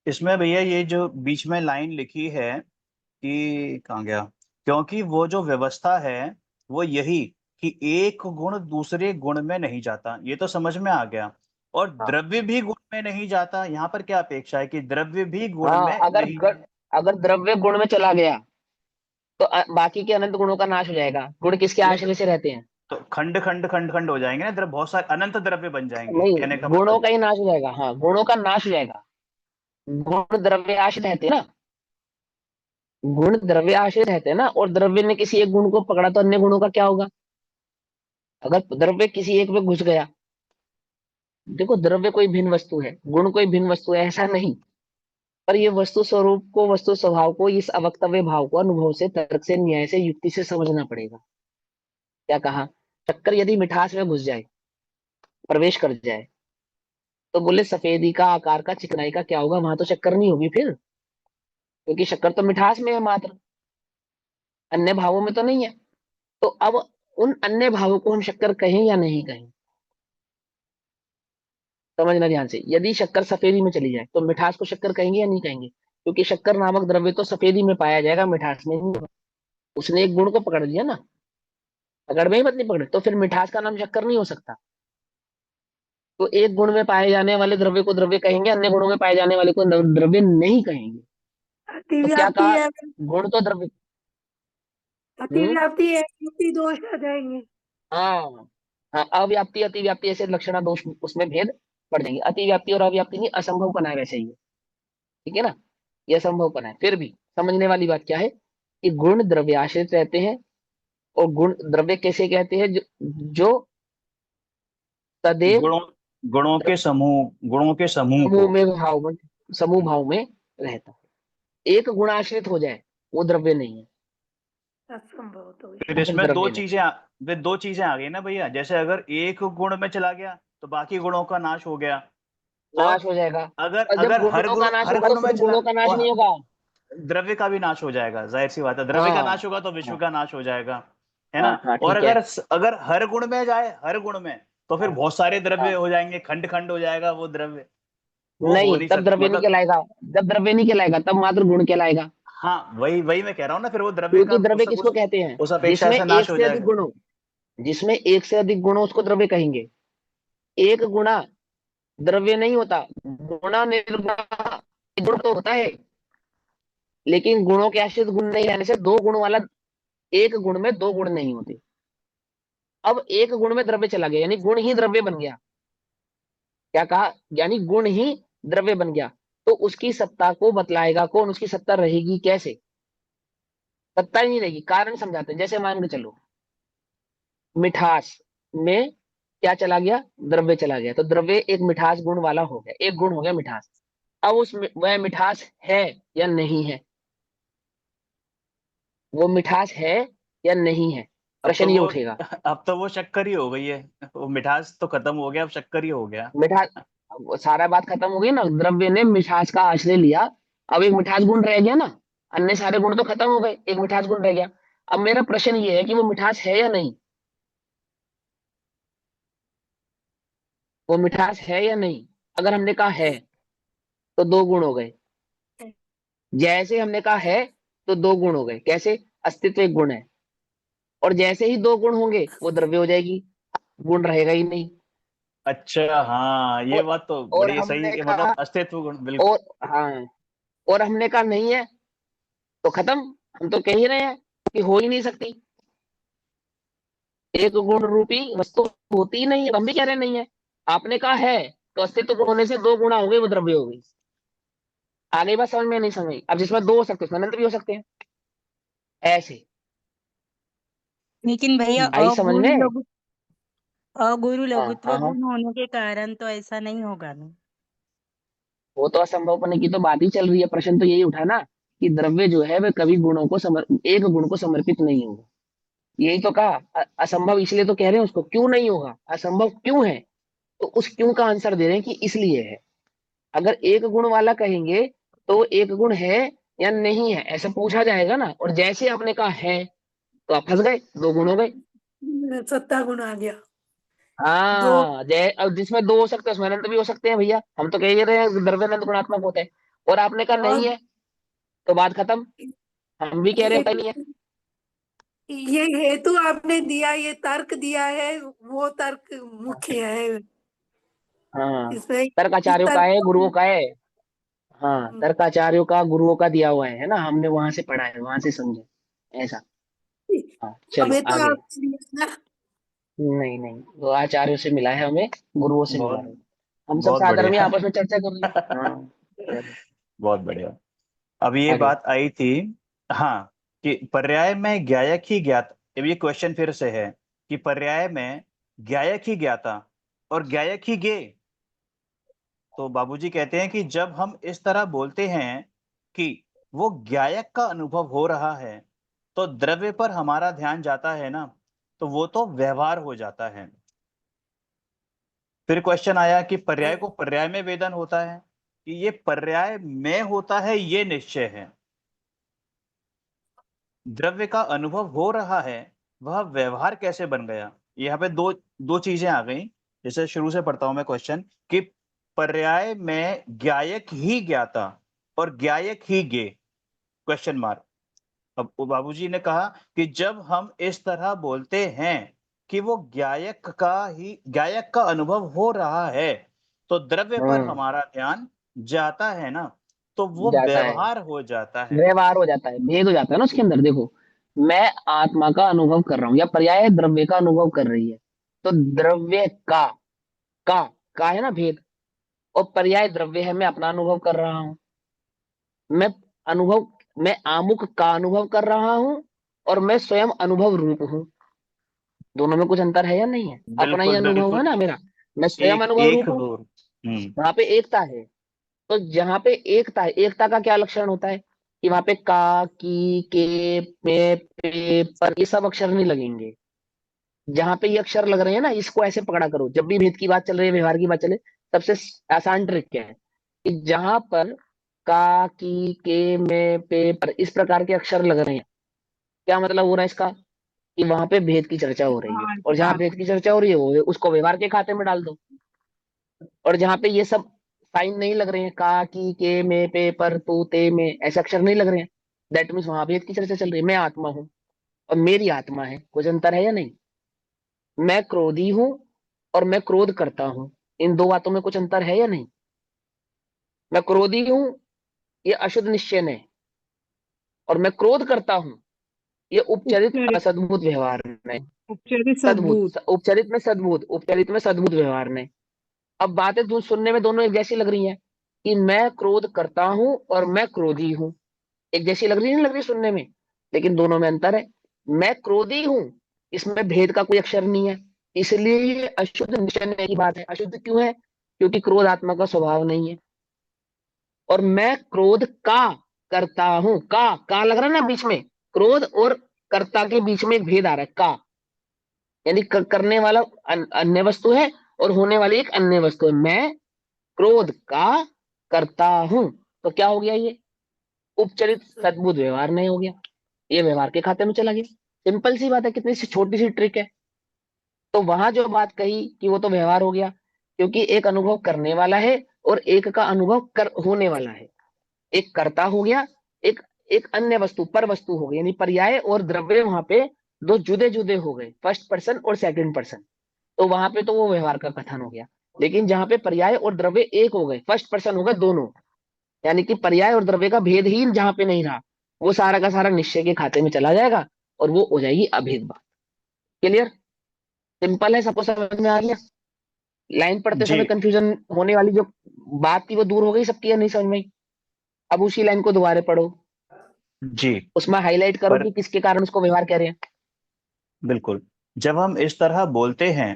Speaker 1: इसमें भैया ये जो बीच में लाइन लिखी है कि कहाँ गया, क्योंकि वो जो व्यवस्था है वो यही कि एक गुण दूसरे गुण में नहीं जाता, ये तो समझ में आ गया। और
Speaker 2: हाँ
Speaker 1: द्रव्य भी गुण में नहीं जाता, यहाँ पर क्या अपेक्षा है कि द्रव्य भी गुण
Speaker 2: हाँ,
Speaker 1: में नहीं जाता।
Speaker 2: अगर द्रव्य गुण में चला गया तो बाकी के अनंत गुणों का नाश हो जाएगा। गुण किसके
Speaker 1: नहीं
Speaker 2: आश्रय से रहते हैं?
Speaker 1: तो खंड खंड खंड खंड हो जाएंगे ना, द्रव्य बहुत सारे अनंत द्रव्य बन जाएंगे,
Speaker 2: नहीं,
Speaker 1: कहने का
Speaker 2: गुणों
Speaker 1: मतलब।
Speaker 2: का ही नाश हो जाएगा। हाँ, गुणों का नाश हो जाएगा। गुण द्रव्य आश्रित रहते हैं ना, गुण द्रव्य आश्रित रहते हैं ना, और द्रव्य ने किसी एक गुण को पकड़ा तो अन्य गुणों का क्या होगा? अगर द्रव्य किसी एक में घुस गया, देखो द्रव्य कोई भिन्न वस्तु है, गुण कोई भिन्न वस्तु है, ऐसा नहीं, पर ये वस्तु स्वरूप को, वस्तु स्वभाव को, इस अवक्तव्य भाव को अनुभव से, तर्क से, न्याय से, युक्ति से समझना पड़ेगा। क्या कहा? शक्कर यदि मिठास में घुस जाए, प्रवेश कर जाए, तो बोले सफेदी का, आकार का, चिकनाई का क्या होगा? वहां तो शक्कर नहीं होगी फिर, क्योंकि शक्कर तो मिठास में है मात्र, अन्य भावों में तो नहीं है। तो अब उन अन्य भावों को हम शक्कर कहें या नहीं कहें, समझना ध्यान से। यदि शक्कर सफेदी में चली जाए तो मिठास को शक्कर कहेंगे या नहीं कहेंगे? क्योंकि शक्कर नामक द्रव्य तो सफेदी में पाया जाएगा, मिठास में नहीं होगा। उसने एक गुण को पकड़ लिया ना, पकड़ में ही मत नहीं पकड़े, तो फिर मिठास का नाम शक्कर नहीं हो सकता। तो एक गुण में पाए जाने वाले द्रव्य को द्रव्य कहेंगे, अन्य गुणों में पाए जाने वाले को द्रव्य नहीं कहेंगे। तो क्या
Speaker 3: अतिव्याप्ति
Speaker 2: कहा?
Speaker 3: है,
Speaker 2: गुण तो द्रव्य। हम्म
Speaker 3: अतिव्याप्ति है, युक्ति दोष आ जाएंगे।
Speaker 2: हाँ, हाँ, अव्याप्ति अतिव्याप्ति ऐसे लक्षणा दोष उसमें भेद पड़ जाएंगे। अतिव्याप्ति और अव्याप्ति नहीं, असंभवपना है वैसे ये, ठीक है ना, ये असंभवपना है। फिर भी समझने वाली बात क्या है कि गुण द्रव्य आश्रित रहते हैं, और गुण द्रव्य कैसे कहते हैं? जो सदैव
Speaker 1: गुणों गुणों के समूह को।
Speaker 2: समूह भाव में रहता है। एक गुण आश्रित हो जाए वो द्रव्य नहीं है,
Speaker 3: असंभव तो
Speaker 1: फिर
Speaker 2: वो फिर
Speaker 1: इसमें
Speaker 2: द्रव्य नहीं।
Speaker 1: दो चीजें आ गई ना भैया, जैसे अगर एक गुण में चला गया तो बाकी गुणों का नाश हो गया, और
Speaker 2: नाश हो जाएगा,
Speaker 1: अगर
Speaker 2: और जब
Speaker 1: अगर
Speaker 2: गुणों का नाश
Speaker 1: हर
Speaker 2: होगा तो
Speaker 1: गुण में
Speaker 2: फिर
Speaker 1: चला,
Speaker 2: गुणों का नाश
Speaker 1: और
Speaker 2: नहीं होगा।
Speaker 1: द्रव्य का भी नाश हो जाएगा, जाहिर सी बात है, द्रव्य का
Speaker 2: हाँ,
Speaker 1: नाश होगा तो विश्व
Speaker 2: हाँ,
Speaker 1: का नाश हो जाएगा, है ना।
Speaker 2: हाँ, हाँ,
Speaker 1: और
Speaker 2: ठीक है।
Speaker 1: अगर हर गुण में जाए, हर गुण में, तो फिर
Speaker 2: हाँ,
Speaker 1: बहुत सारे द्रव्य
Speaker 2: हाँ,
Speaker 1: हो जाएंगे, खंड खंड हो जाएगा वो द्रव्य, वो हो
Speaker 2: नहीं,
Speaker 1: नहीं
Speaker 2: तब
Speaker 1: सकता
Speaker 2: द्रव्य नहीं
Speaker 1: मतलब।
Speaker 2: कहलाएगा। जब द्रव्य नहीं कहलाएगा तब मात्र गुण कहलाएगा।
Speaker 1: हाँ, वही वही मैं कह रहा हूँ ना, फिर वो द्रव्य का
Speaker 2: क्योंकि द्रव्य किसको कहते हैं?
Speaker 1: उस अपेक्षा
Speaker 2: जिसमें
Speaker 1: से नाश
Speaker 2: एक
Speaker 1: हो
Speaker 2: से अधिक
Speaker 1: जाएगा।
Speaker 2: गुण हो, जिसमें एक से अधिक गुण हो उसको द्रव्य कहेंगे। एक गुणा द्रव्य नहीं होता, गुणा निर्गुणा गुण तो होता है, लेकिन गुणों के आश्रित गुण नहीं रहने से दो गुण वाला, एक गुण में दो गुण नहीं होते। अब एक गुण में द्रव्य चला गया, यानी गुण ही द्रव्य बन गया। क्या कहा? यानी गुण ही द्रव्य बन गया, तो उसकी सत्ता को बतलाएगा कौन? उसकी सत्ता रहेगी कैसे? सत्ता ही नहीं रहेगी। कारण समझाते हैं। जैसे मान के चलो, मिठास में क्या चला गया? द्रव्य चला गया, तो द्रव्य एक मिठास गुण वाला हो गया, एक गुण हो गया मिठास। अब वह मिठास है या नहीं है? वो मिठास है या नहीं है?
Speaker 1: अब
Speaker 2: प्रश्न
Speaker 1: तो
Speaker 2: ये
Speaker 1: वो
Speaker 2: उठेगा।
Speaker 1: अब तो वो शक्कर ही हो गई है, वो मिठास तो खत्म हो गया, अब शक्कर ही हो गया।
Speaker 2: मिठास, अब सारा बात खत्म हो गई ना, द्रव्य ने मिठास का आश्रय लिया, अब एक मिठास गुण रह गया ना, अन्य सारे गुण तो खत्म हो गए, एक मिठास गुण रह गया। अब मेरा प्रश्न ये है कि वो मिठास है या नहीं? वो मिठास है या नहीं? अगर हमने कहा है तो दो गुण हो गए। जैसे हमने कहा है तो दो गुण हो गए। कैसे? अस्तित्व एक गुण है, और जैसे ही दो गुण होंगे वो द्रव्य हो जाएगी, गुण रहेगा ही नहीं।
Speaker 1: अच्छा, हाँ, ये
Speaker 2: और
Speaker 1: बात तो
Speaker 2: और
Speaker 1: बड़ी सही
Speaker 2: हमने
Speaker 1: है,
Speaker 2: कहा,
Speaker 1: मतलब अस्तित्व गुण, बिल्कुल।
Speaker 2: और हाँ, और हमने कहा नहीं है तो खत्म। हम तो कह ही रहे हैं कि हो ही नहीं सकती, एक गुण रूपी वस्तु होती ही नहीं है, हम भी कह रहे हैं नहीं है। आपने कहा है, तो अस्तित्व गुण होने से दो गुणा हो गई, वो द्रव्य हो गई। आगे बात समझ में नहीं समझ आई? अब जिसमें दो हो सकते हैं उसमें अनंत भी हो सकते हैं, ऐसे।
Speaker 5: लेकिन भैया
Speaker 2: आई समझ में?
Speaker 5: अगुरु
Speaker 2: हाँ,
Speaker 5: लघुत्व
Speaker 2: हाँ, हाँ,
Speaker 5: गुण होने के कारण तो ऐसा नहीं होगा ना।
Speaker 2: वो तो असंभव होने की तो बात ही चल रही है। प्रश्न तो यही उठा ना कि द्रव्य जो है वह कभी गुणों को एक गुण को समर्पित नहीं होगा। यही तो कहा, असंभव इसलिए तो कह रहे हैं उसको, क्यों नहीं होगा, असंभव क्यों है? तो उस क्यों का आंसर दे रहे हैं कि इसलिए है। अगर एक गुण वाला कहेंगे तो एक गुण है या नहीं है ऐसा पूछा जाएगा ना, और जैसे आपने कहा है तो आप फंस गए, दो गुण हो गए।
Speaker 3: सत्ता गुण आ गया। दो
Speaker 2: हाँ, जय, अब जिसमें दो हो सकते हैं उसमें अनंत भी हो सकते हैं भैया, हम तो कह ही रहे हैं द्रव्य अनंत गुणात्मक होते हैं। और आपने कहा
Speaker 3: और
Speaker 2: नहीं है, तो बात खत्म। हम भी कह रहे हैं नहीं है।
Speaker 3: ये हेतु आपने दिया, ये तर्क दिया है, वो तर्क मुख्य है
Speaker 2: हाँ,
Speaker 3: इसमें। इस
Speaker 2: तर्काचार्यों का
Speaker 3: तर्क
Speaker 2: है,
Speaker 3: को
Speaker 2: गुरुओं का है। हाँ, तर्काचार्यों का, गुरुओं का दिया हुआ है ना, हमने वहां से पढ़ा है, वहां से समझे ऐसा। हाँ, चलो
Speaker 3: हमें तो
Speaker 2: आगे।
Speaker 3: आपसे मिला ना।
Speaker 2: नहीं, नहीं, वो आचार्यों से मिला है हमें, गुरुओं से मिला
Speaker 1: बहुत
Speaker 2: है। हम सब
Speaker 1: बहुत
Speaker 2: साधर्मी
Speaker 1: बढ़िया।
Speaker 2: आपस में चर्चा कर रहे हैं। हाँ, चलो।
Speaker 1: बहुत बढ़िया। अब ये
Speaker 2: आगे।
Speaker 1: बात आई थी, हाँ, कि पर्याय में ज्ञायक ही ज्ञाता। अब ये क्वेश्चन फिर से है कि पर्याय में ज्ञायक ही ज्ञाता और ज्ञायक ही ज्ञेय। तो बाबूजी कहते हैं कि जब हम इस तरह बोलते हैं कि वो ज्ञायक का अनुभव हो रहा है, तो द्रव्य पर हमारा ध्यान जाता है ना, तो वो तो व्यवहार हो जाता है। फिर क्वेश्चन आया कि पर्याय को पर्याय में वेदन होता है, कि ये पर्याय में होता है, ये निश्चय है। द्रव्य का अनुभव हो रहा है, वह व्यवहार कैसे बन गया? यहाँ पे दो चीजें आ गई। जैसे शुरू से पढ़ता हूं मैं क्वेश्चन, कि पर्याय में ज्ञायक ही ज्ञाता और ज्ञायक ही ज्ञेय, क्वेश्चन मार्क। अब बाबूजी ने कहा कि जब हम इस तरह बोलते हैं कि वो ज्ञायक का अनुभव हो रहा है, तो द्रव्य पर हमारा ध्यान जाता है ना, तो वो
Speaker 2: जाता है,
Speaker 1: व्यवहार हो जाता है।
Speaker 2: व्यवहार हो जाता है, भेद हो जाता है ना उसके अंदर। देखो, मैं आत्मा का अनुभव कर रहा हूँ, या पर्याय द्रव्य का अनुभव कर रही है, तो द्रव्य का का है ना भेद, और पर्याय द्रव्य है, मैं अपना अनुभव कर रहा हूँ। मैं अनुभव, मैं आमुख का अनुभव कर रहा हूँ, और मैं स्वयं अनुभव रूप हूँ। दोनों में कुछ अंतर है या नहीं है? अपना ही
Speaker 1: बिल्कुल,
Speaker 2: अनुभव है
Speaker 1: बिल्कुल।
Speaker 2: ना मेरा, मैं स्वयं
Speaker 1: एक
Speaker 2: अनुभव
Speaker 1: एक
Speaker 2: रूप हूँ।
Speaker 1: दूर।
Speaker 2: वहां पे एकता है। तो जहां पे एकता है, एकता का क्या लक्षण होता है? कि वहां पे का, की, के, पे, पे, पर, ये सब अक्षर नहीं लगेंगे। जहां पे ये अक्षर लग रहे हैं ना, इसको ऐसे पकड़ा करो। जब भी भेद की बात चल रही है, व्यवहार की बात चले, सबसे आसान ट्रिक क्या है? कि जहां पर का, की, के, में, पे, पर इस प्रकार के अक्षर लग रहे हैं, क्या मतलब हो रहा है इसका? कि वहां पे भेद की चर्चा हो रही है।
Speaker 4: व्यवहार
Speaker 2: और
Speaker 4: की
Speaker 2: जहां
Speaker 4: बात
Speaker 2: भेद की चर्चा हो रही है, वो उसको व्यवहार के खाते में डाल दो। और जहां पे ये सब साइन नहीं लग रहे हैं, का, की, के, में, पे, पर, तू, ते, में, ऐसे अक्षर नहीं लग रहे हैं, दैट मीन्स वहां भेद की चर्चा चल रही है। मैं आत्मा हूँ और मेरी आत्मा है, कुछ अंतर है या नहीं? मैं क्रोधी हूं और मैं क्रोध करता हूं, इन दो बातों में कुछ अंतर है या नहीं? मैं क्रोधी हूं, ये अशुद्ध निश्चय है, और मैं क्रोध करता हूं, ये उपचरित
Speaker 4: उपचरित
Speaker 2: असद्भुत व्यवहार में।
Speaker 4: उपचरित
Speaker 2: सद्भुत,
Speaker 4: सद्भुत।
Speaker 2: उपचरित में सद्भुत, उपचरित में सद्भुत व्यवहार में। अब बातें सुनने में दोनों एक जैसी लग रही हैं, कि मैं क्रोध करता हूं और मैं क्रोधी हूं, एक जैसी लग रही नहीं लग रही सुनने में? लेकिन दोनों में अंतर है। मैं क्रोधी हूं, इसमें भेद का कोई अक्षर नहीं है, इसलिए ये अशुद्ध निश्चय की बात है। अशुद्ध क्यों है? क्योंकि क्रोध आत्मा का स्वभाव नहीं है। और मैं क्रोध का करता हूं, का लग रहा है ना बीच में, क्रोध और कर्ता के बीच में एक भेद आ रहा है, का यानी करने वाला अन्य वस्तु है, और होने वाली एक अन्य वस्तु है। मैं क्रोध का करता हूं, तो क्या हो गया ये? उपचरित सद्बुद्ध व्यवहार नहीं हो गया, ये व्यवहार के खाते में चला गया। सिंपल सी बात है, कितनी सी छोटी सी ट्रिक है। तो वहां जो बात कही कि वो तो व्यवहार हो गया, क्योंकि एक अनुभव करने वाला है और एक का अनुभव कर होने वाला है। एक कर्ता हो गया, एक एक अन्य वस्तु, पर वस्तु हो गई, यानी पर्याय और द्रव्य वहां पे दो जुदे जुदे हो गए, फर्स्ट पर्सन और सेकंड पर्सन। तो वहां पे तो वो व्यवहार का कथन हो गया। लेकिन जहां पे पर्याय और द्रव्य एक हो गए, फर्स्ट पर्सन हो गए दोनों, यानी कि पर्याय और द्रव्य का भेद ही जहां पे नहीं रहा, वो सारा का सारा निश्चय के खाते में चला जाएगा, और वो हो जाएगी अभेद बात। क्लियर? सिंपल है, सबको समझ में आ गया? लाइन पढ़ते
Speaker 1: जी,
Speaker 2: समय कंफ्यूजन होने वाली जो बात थी वो दूर हो गई सबकी, या नहीं समझ में आई? अब उसी लाइन को दोबारा पढ़ो,
Speaker 1: जी।
Speaker 2: उसमें हाईलाइट करो
Speaker 1: पर
Speaker 2: कि किसके कारण उसको व्यवहार कह रहे हैं।
Speaker 1: बिल्कुल, जब हम इस तरह बोलते हैं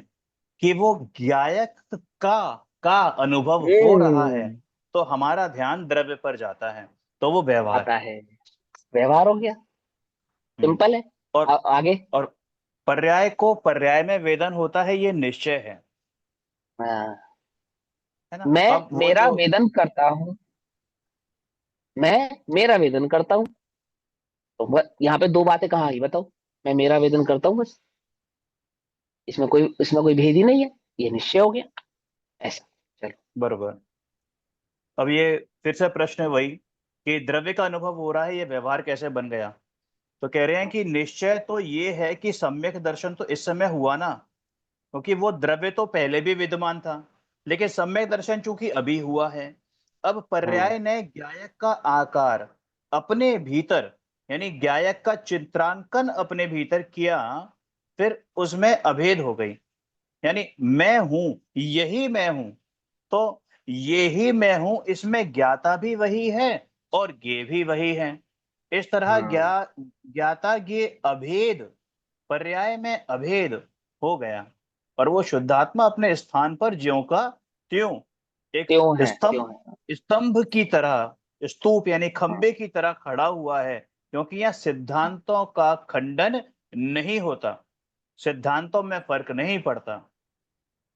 Speaker 1: कि वो ज्ञायक का का अनुभव हो रहा है, तो हमारा ध्यान द्रव्य पर जाता है, तो वो व्यवहार
Speaker 2: आता
Speaker 1: है।
Speaker 2: है, व्यवहार हो गया।
Speaker 1: हम्म।
Speaker 2: सिंपल है।
Speaker 1: और
Speaker 2: आगे।
Speaker 1: और पर्याय को पर्याय में वेदन होता है, ये निश्चय
Speaker 2: हाँ,
Speaker 1: है ना?
Speaker 2: मैं
Speaker 1: अब वो
Speaker 2: मेरा
Speaker 1: जो
Speaker 2: वेदन करता हूँ, मैं मेरा वेदन करता हूँ। तो यहाँ पे दो बातें कहाँ आ गई बताओ? मैं मेरा वेदन करता हूँ बस, इसमें कोई भेद ही नहीं है, ये निश्चय हो गया। ऐसा, चलो।
Speaker 1: बरोबर। अब ये फिर से प्रश्न है वही, कि द्रव्य का अनुभव हो रहा है, ये व्यवहार कैसे बन गया? तो कह रहे हैं कि निश्चय तो ये है कि सम्यक दर्शन तो इस समय हुआ ना, क्योंकि वो द्रव्य तो पहले भी विद्यमान था, लेकिन सम्यक दर्शन चूंकि अभी हुआ है। अब
Speaker 2: हाँ,
Speaker 1: पर्याय ने ज्ञायक का आकार अपने भीतर, यानी ज्ञायक का चित्रांकन अपने भीतर किया, फिर उसमें अभेद हो गई, यानी मैं हूं, यही मैं हूं। तो ये ही मैं हूं, इसमें ज्ञाता भी वही है और ज्ञे भी वही है। इस तरह
Speaker 2: हाँ
Speaker 1: ज्ञाता ज्ञे अभेद पर्याय में अभेद हो गया, और वो शुद्धात्मा अपने स्थान पर ज्यों का त्यों एक
Speaker 2: त्यों है
Speaker 1: स्तंभ स्तंभ की तरह, स्तूप यानी खंबे की तरह खड़ा हुआ है, क्योंकि यह सिद्धांतों का खंडन नहीं होता, सिद्धांतों में फर्क नहीं पड़ता।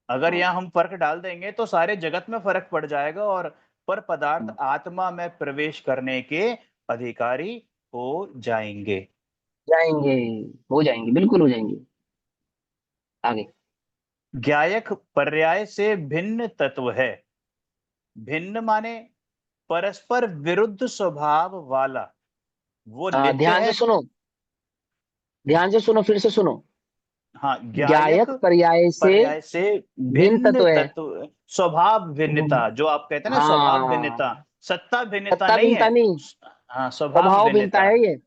Speaker 1: अगर यहाँ हम फर्क डाल देंगे तो सारे जगत में फर्क पड़ जाएगा, और पर पदार्थ आत्मा में प्रवेश करने के अधिकारी हो जाएंगे।
Speaker 2: जाएंगे, हो जाएंगे, बिल्कुल हो जाएंगे। आगे।
Speaker 1: ज्ञायक पर्याय से भिन्न तत्व है। भिन्न माने परस्पर विरुद्ध स्वभाव वाला, वो नित्य
Speaker 2: ध्यान
Speaker 1: है।
Speaker 2: से सुनो, ध्यान से सुनो, फिर से सुनो।
Speaker 1: हाँ, ज्ञायक
Speaker 2: ज्ञायक पर्याय से
Speaker 1: पर्याय से
Speaker 2: भिन्न
Speaker 1: भिन्न
Speaker 2: तत्व है।
Speaker 1: तत्व, स्वभाव भिन्नता, जो आप कहते हैं ना स्वभाव
Speaker 2: हाँ,
Speaker 1: भिन्नता, सत्ता भिन्नता
Speaker 2: सत्ता
Speaker 1: नहीं
Speaker 2: भिन्नता
Speaker 1: है।
Speaker 2: नहीं,
Speaker 1: हाँ, स्वभाव
Speaker 2: स्वभाव भिन्नता
Speaker 1: भिन्नता,
Speaker 2: है ये।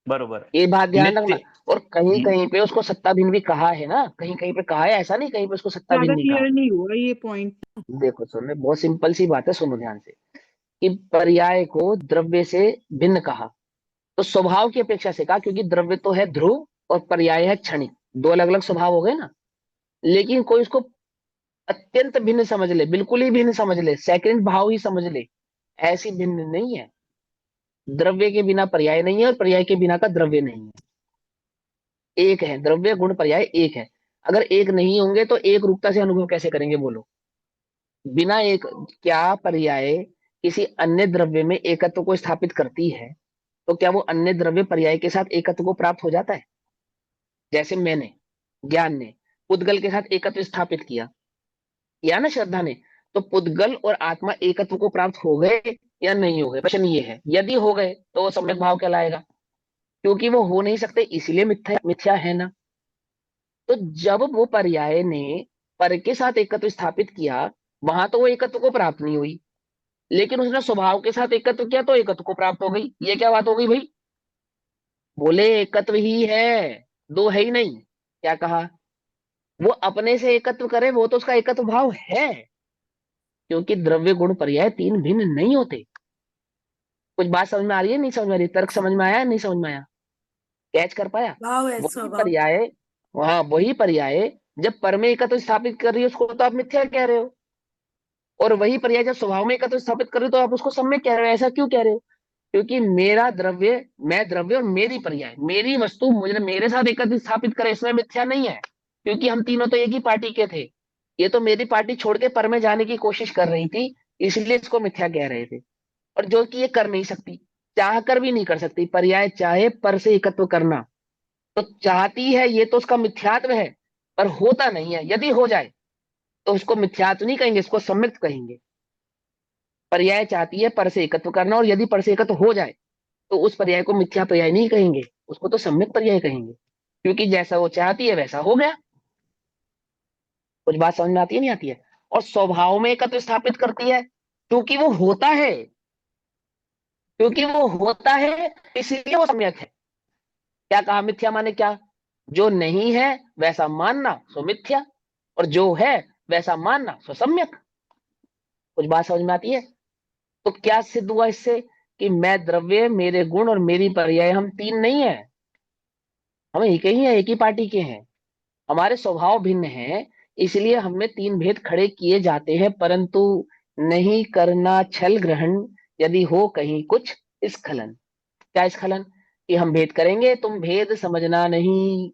Speaker 1: बरोबर।
Speaker 2: ये बात ध्यान
Speaker 1: नित्य।
Speaker 2: रखना। और कहीं कहीं पे उसको सत्ता भिन्न भी कहा है ना, कहीं कहीं पे कहा है, ऐसा नहीं कहीं पे उसको सत्ता भिन्न
Speaker 4: ज्यादा
Speaker 2: नहीं कहा।
Speaker 4: क्लियर नहीं हुआ ये पॉइंट।
Speaker 2: देखो सुनो, बहुत सिंपल सी बात है, सुनो ध्यान से। कि पर्याय को द्रव्य से भिन्न कहा, तो स्वभाव की अपेक्षा से कहा, क्योंकि द्रव्य तो है ध्रुव और पर्याय है क्षणिक, दो अलग अलग स्वभाव हो गए ना। लेकिन कोई इसको अत्यंत भिन्न समझ ले, बिल्कुल ही भिन्न समझ ले, सेकंड भाव ही समझ ले, ऐसी भिन्न नहीं है। द्रव्य के बिना पर्याय नहीं है और पर्याय के बिना का द्रव्य नहीं है, एक है। द्रव्य गुण पर्याय एक है। अगर एक नहीं होंगे तो एक रूपता से अनुभव कैसे करेंगे बोलो? बिना एक, क्या पर्याय किसी अन्य द्रव्य में एकत्व को स्थापित करती है, तो क्या वो अन्य द्रव्य पर्याय के साथ एकत्व को प्राप्त हो जाता है? जैसे मैंने, ज्ञान ने पुद्गल के साथ एकत्व स्थापित किया ना, श्रद्धा ने, तो पुद्गल और आत्मा एकत्व को प्राप्त हो गए या नहीं हो गए? प्रश्न ये है। यदि हो गए तो वो सम्यक भाव कहलाएगा, क्योंकि वो हो नहीं सकते इसलिए मिथ्या मिथ्या है ना। तो जब वो पर्याय ने पर के साथ एकत्व स्थापित किया, वहां तो वो एकत्व को प्राप्त नहीं हुई, लेकिन उसने स्वभाव के साथ एकत्व किया तो एकत्व को प्राप्त हो गई। ये क्या बात हो गई भाई? बोले एकत्व ही है, दो है ही नहीं। क्या कहा? वो अपने से एकत्व करे, वो तो उसका एकत्व भाव है, क्योंकि द्रव्य गुण पर्याय तीन भिन्न नहीं होते। कुछ बात समझ में आ रही है, नहीं समझ में आ रही? तर्क समझ में आया, नहीं समझ में आया? कैच कर पाया?
Speaker 3: भाव है
Speaker 2: वही
Speaker 3: स्वभाव।
Speaker 2: पर्याय, वहां वही पर्याय जब पर में एकत्व स्थापित कर रही है, उसको तो आप मिथ्या कह रहे हो। और वही पर्याय जब स्वभाव में एकत्व स्थापित कर रही हो, तो आप उसको सम्यक कह रहे हो। ऐसा क्यों कह रहे हो? क्योंकि मेरा द्रव्य, मैं द्रव्य और मेरी पर्याय, मेरी वस्तु मुझे मेरे साथ एकत्व स्थापित करे, इसमें मिथ्या नहीं है, क्योंकि हम तीनों तो एक ही पार्टी के थे। ये तो मेरी पार्टी छोड़ के पर में जाने की कोशिश कर रही थी, इसलिए इसको मिथ्या कह रहे थे। और जो कि ये कर नहीं सकती, चाह कर भी नहीं कर सकती। पर्याय चाहे पर से एकत्व करना तो चाहती है, ये तो उसका मिथ्यात्व है, पर होता नहीं है। यदि हो जाए तो उसको मिथ्यात्व नहीं कहेंगे, इसको सम्यक कहेंगे। पर्याय चाहती है पर से एकत्व करना, और यदि पर से एकत्व हो जाए तो उस पर्याय को मिथ्या पर्याय नहीं कहेंगे, उसको तो सम्यक पर्याय कहेंगे, क्योंकि जैसा वो चाहती है वैसा हो गया। कुछ बात समझ में आती है, नहीं आती है? और स्वभाव में एकत्व स्थापित करती है, क्योंकि वो होता है, क्योंकि वो होता है इसलिए वो सम्यक है। क्या कहा? मिथ्या माने क्या? जो नहीं है वैसा मानना सो मिथ्या, और जो है वैसा मानना सो सम्यक। कुछ बात समझ में आती है? तो क्या सिद्ध हुआ इससे? कि मैं द्रव्य, मेरे गुण और मेरी पर्याय, हम तीन नहीं है, हम एक ही हैं, एक ही पार्टी के हैं। हमारे स्वभाव भिन्न हैं, इसलिए हमें तीन भेद खड़े किए जाते हैं, परंतु नहीं करना छल ग्रहण, यदि हो कहीं कुछ स्खलन। क्या स्खलन? कि हम भेद करेंगे, तुम भेद समझना नहीं,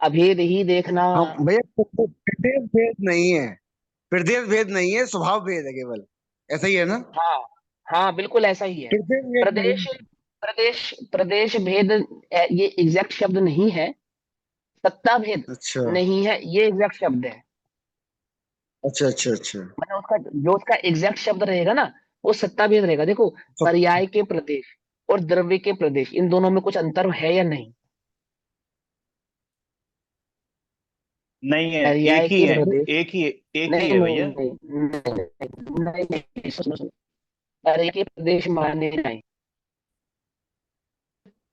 Speaker 2: अभेद ही देखना।
Speaker 6: हाँ भैया, प्रदेश भेद नहीं है, प्रदेश भेद नहीं है, स्वभाव भेद है केवल, ऐसा ही है ना?
Speaker 2: हाँ, हाँ बिल्कुल ऐसा ही है।
Speaker 6: प्रदेश भेद नहीं।
Speaker 2: प्रदेश, प्रदेश भेद ये एग्जैक्ट शब्द नहीं है। सत्ता भेद
Speaker 6: अच्छा
Speaker 2: नहीं है, ये एग्जैक्ट शब्द है।
Speaker 6: अच्छा अच्छा अच्छा।
Speaker 2: मतलब उसका जो उसका एग्जैक्ट शब्द रहेगा ना, वो सत्ता भेद रहेगा। देखो,
Speaker 6: तो
Speaker 2: पर्याय के प्रदेश और द्रव्य के प्रदेश, इन दोनों में कुछ अंतर है या नहीं?
Speaker 1: नहीं है, एक
Speaker 2: पर्याय
Speaker 1: ही
Speaker 2: के
Speaker 1: है,
Speaker 2: प्रदेश,
Speaker 1: एक ही
Speaker 2: नहीं
Speaker 1: है
Speaker 2: नहीं
Speaker 1: भैया।
Speaker 2: नहीं नहीं, नहीं, सुनो सुनो, पर्याय के प्रदेश माने जाए,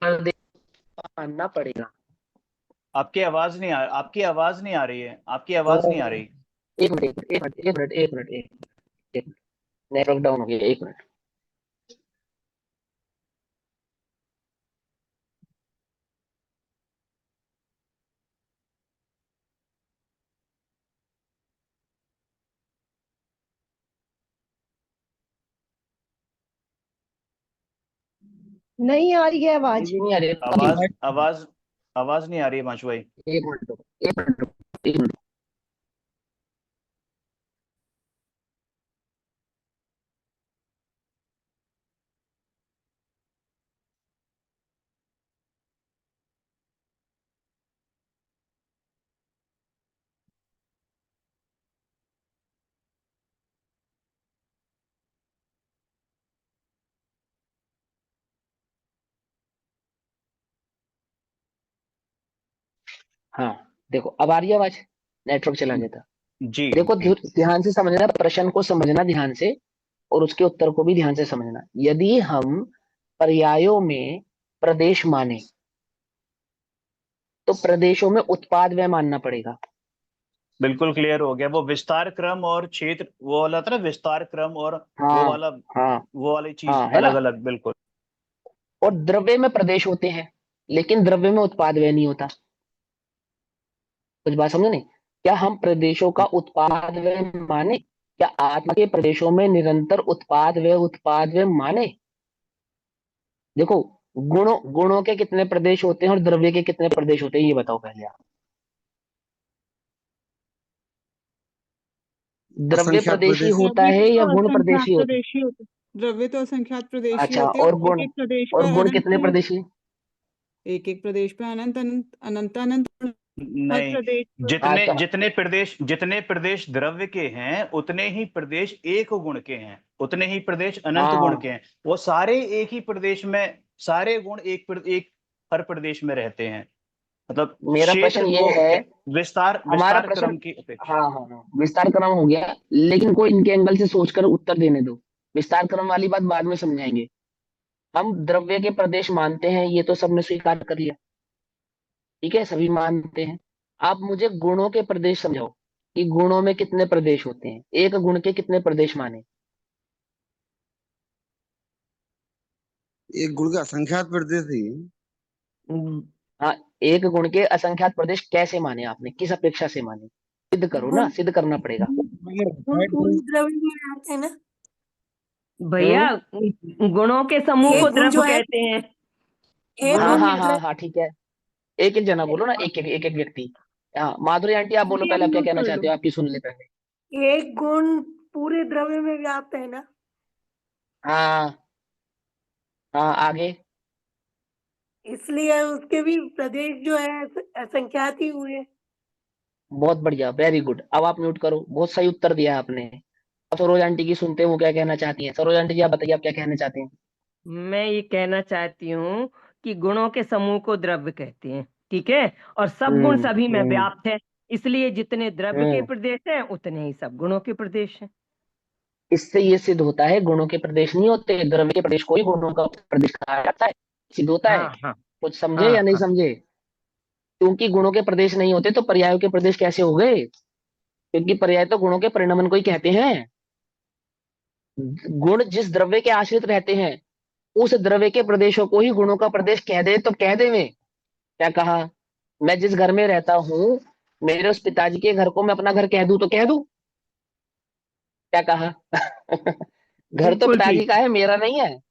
Speaker 2: प्रदेश मानना पड़ेगा।
Speaker 1: आपकी आवाज नहीं आ रही है, आपकी आवाज नहीं आ
Speaker 2: हाँ,
Speaker 1: रही।
Speaker 2: एक मिनट एक मिनट एक मिनट एक मिनट एक मिनट। नेटवर्क डाउन हो गया, एक मिनट।
Speaker 7: नहीं आ रही है आवाज।
Speaker 2: जी नहीं आ रही है।
Speaker 1: आवाज आवाज आवाज नहीं आ रही है हिमांशु भाई।
Speaker 2: एक मिनट रुको, एक मिनट रुको, एक मिनट। हाँ देखो, अब आ रही है आवाज। नेटवर्क चला गया था।
Speaker 1: जी
Speaker 2: देखो
Speaker 1: जी
Speaker 2: ध्यान से समझना, प्रश्न को समझना ध्यान से, और उसके उत्तर को भी ध्यान से समझना। यदि हम पर्यायों में प्रदेश माने तो प्रदेशों में उत्पाद व्यय मानना पड़ेगा।
Speaker 1: बिल्कुल क्लियर हो गया। वो विस्तार क्रम और क्षेत्र, वो वाला था ना, विस्तार क्रम और वो
Speaker 2: हाँ
Speaker 1: वाला,
Speaker 2: हाँ
Speaker 1: वो वाली चीज
Speaker 2: हाँ, है
Speaker 1: अलग
Speaker 2: ना।
Speaker 1: अलग, बिल्कुल।
Speaker 2: और द्रव्य में प्रदेश होते हैं, लेकिन द्रव्य में उत्पाद व्यय नहीं होता। कुछ बात समझो नहीं। क्या हम प्रदेशों का उत्पाद व्यय माने? क्या आत्मा के प्रदेशों में निरंतर उत्पाद व्यय माने? देखो, गुणों के कितने प्रदेश होते हैं और द्रव्य के कितने प्रदेश होते हैं, ये बताओ पहले आप। द्रव्य
Speaker 6: असंख्यात
Speaker 2: प्रदेशी
Speaker 6: प्रदेश।
Speaker 2: होता है या गुण प्रदेशी होता
Speaker 4: प्रदेशी होते, द्रव्य तो असंख्यात
Speaker 2: है?
Speaker 4: प्रदेशी
Speaker 2: अच्छा,
Speaker 4: होते हैं,
Speaker 2: और
Speaker 4: और एक
Speaker 2: गुण?
Speaker 4: एक प्रदेश
Speaker 2: और
Speaker 4: पर
Speaker 2: गुण कितने
Speaker 4: अनंत,
Speaker 2: प्रदेशी?
Speaker 4: एक एक प्रदेश पे अनंत अनंत अनंत अनंत, हर
Speaker 1: नहीं,
Speaker 4: प्रदेश पर।
Speaker 2: हाँ
Speaker 1: जितने
Speaker 2: तो
Speaker 1: जितने प्रदेश द्रव्य के हैं उतने ही प्रदेश एक गुण के हैं, उतने ही प्रदेश अनंत गुण के
Speaker 2: हाँ,
Speaker 1: हैं। वो सारे एक ही प्रदेश में, सारे गुण एक हर प्रदेश में रहते हैं। मतलब
Speaker 2: मेरा
Speaker 1: क्षेत्र
Speaker 2: प्रश्न ये
Speaker 1: वो
Speaker 2: है,
Speaker 1: विस्तार
Speaker 2: हमारा
Speaker 1: विस्तार
Speaker 2: प्रश्न,
Speaker 1: क्रम की अपेक्षा।
Speaker 2: हाँ हाँ हाँ, विस्तार क्रम हो गया, लेकिन कोई इनके एंगल से सोचकर उत्तर देने दो। विस्तार क्रम वाली बात बाद में समझाएंगे। हम द्रव्य के प्रदेश मानते हैं, ये तो सबने स्वीकार कर लिया, ठीक है, सभी मानते हैं। आप मुझे गुणों के प्रदेश समझाओ, कि गुणों में कितने प्रदेश होते हैं, एक गुण के कितने प्रदेश माने?
Speaker 6: एक गुण के असंख्यात प्रदेश ही।
Speaker 2: हाँ, एक गुण के असंख्यात प्रदेश कैसे माने आपने, किस अपेक्षा से माने? सिद्ध करो ना,
Speaker 3: गुण
Speaker 2: सिद्ध करना पड़ेगा।
Speaker 3: गुण पूरी द्रव्य में आते हैं ना।
Speaker 7: भैया,
Speaker 2: हम्म।
Speaker 7: गुणों के समूह को
Speaker 3: एक गुण जो
Speaker 7: द्रव्य
Speaker 3: है,
Speaker 7: कहते हैं।
Speaker 3: एक
Speaker 2: हाँ
Speaker 7: गुणों
Speaker 3: गुण
Speaker 2: हाँ
Speaker 7: के
Speaker 2: हाँ
Speaker 3: मतलब
Speaker 2: हाँ, ठीक है। एक एक जना बोलो ना, एक एक व्यक्ति। हाँ, माधुरी आंटी आप बोलो
Speaker 4: आंटी, आप
Speaker 2: पहले, आप क्या
Speaker 4: म्यूट
Speaker 2: कहना
Speaker 4: कर
Speaker 2: चाहते
Speaker 4: दो।
Speaker 2: हो, आपकी सुन ले पहले।
Speaker 3: एक गुण पूरे द्रव्य में व्याप्त है ना।
Speaker 2: हाँ हाँ, आगे।
Speaker 3: इसलिए उसके भी प्रदेश जो है असंख्यात ही हुए।
Speaker 2: बहुत बढ़िया, वेरी गुड। अब आप म्यूट करो, बहुत सही उत्तर दिया आपने। अब सरोज आंटी की सुनते हैं, वो क्या कहना चाहती हैं। सरोज आंटी जी, आप बताइए, आप क्या कहना चाहते हैं।
Speaker 7: मैं ये कहना चाहती हूँ कि गुणों के समूह को द्रव्य कहते हैं, ठीक है, और सब गुण
Speaker 2: हम्म
Speaker 7: सभी में
Speaker 2: हम्म
Speaker 7: व्याप्त है। इसलिए जितने द्रव्य के
Speaker 2: हम्म
Speaker 7: प्रदेश हैं उतने ही सब गुणों के प्रदेश हैं।
Speaker 2: इससे ये सिद्ध होता है, गुणों के प्रदेश नहीं होते, द्रव्य के प्रदेश को ही गुणों का प्रदेश कहा जाता है। सिद्ध होता है।
Speaker 7: हाँ हाँ
Speaker 2: कुछ समझे
Speaker 7: हाँ
Speaker 2: या नहीं
Speaker 7: हाँ।
Speaker 2: समझे? क्योंकि गुणों के प्रदेश नहीं होते तो पर्यायों के प्रदेश कैसे हो गए? क्योंकि पर्याय तो गुणों के परिणमन को ही कहते हैं। गुण जिस द्रव्य के आश्रित रहते हैं, उस द्रव्य के प्रदेशों को ही गुणों का प्रदेश कह दे तो कह दे। में क्या कहा? मैं जिस घर में रहता हूँ, मेरे उस पिताजी के घर को मैं अपना घर कह दूं तो कह दूं? क्या कहा? घर तो
Speaker 7: बिल्कुल
Speaker 2: पिताजी
Speaker 7: ठीक,
Speaker 2: का है, मेरा नहीं है।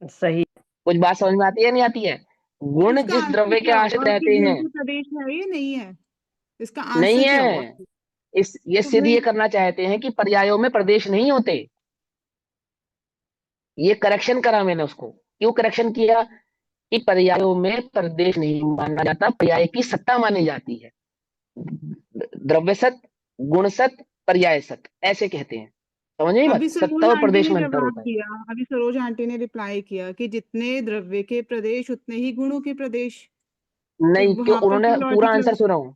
Speaker 7: सही।
Speaker 2: कुछ बात समझ में आती है नहीं आती है? गुण
Speaker 4: इसका
Speaker 2: जिस
Speaker 4: आंसर
Speaker 2: द्रव्य के
Speaker 4: क्या
Speaker 2: आश्रित
Speaker 4: होगा कि
Speaker 2: रहते
Speaker 4: गुण
Speaker 2: हैं,
Speaker 4: के प्रदेश है या नहीं है? इसका
Speaker 2: नहीं
Speaker 4: आंसर क्या होगा?
Speaker 2: है। इस ये
Speaker 4: तो
Speaker 2: सिद्ध
Speaker 4: फिर
Speaker 2: ये करना चाहते हैं कि पर्यायों में प्रदेश नहीं होते। ये करेक्शन करा मैंने उसको। क्यों करेक्शन किया? कि पर्यायों में प्रदेश नहीं माना जाता, पर्याय की सत्ता मानी जाती है। द्रव्य सत, गुण सत, पर्याय सत, ऐसे कहते हैं। समझ नहीं
Speaker 4: अभी
Speaker 2: बात? सत्ता
Speaker 4: सरोज
Speaker 2: और
Speaker 4: आंटी
Speaker 2: प्रदेश
Speaker 4: ने
Speaker 2: में अंतर
Speaker 4: जवाब
Speaker 2: होता है।
Speaker 4: दिया, अभी सरोज आंटी ने रिप्लाई किया कि जितने द्रव्य के प्रदेश उतने ही गुणों के प्रदेश। तो
Speaker 2: नहीं, क्यों?
Speaker 4: वहां पर
Speaker 2: उन्होंने
Speaker 4: तो
Speaker 2: पूरा
Speaker 4: लॉजिक
Speaker 2: आंसर
Speaker 4: लग।
Speaker 2: सुना हूं,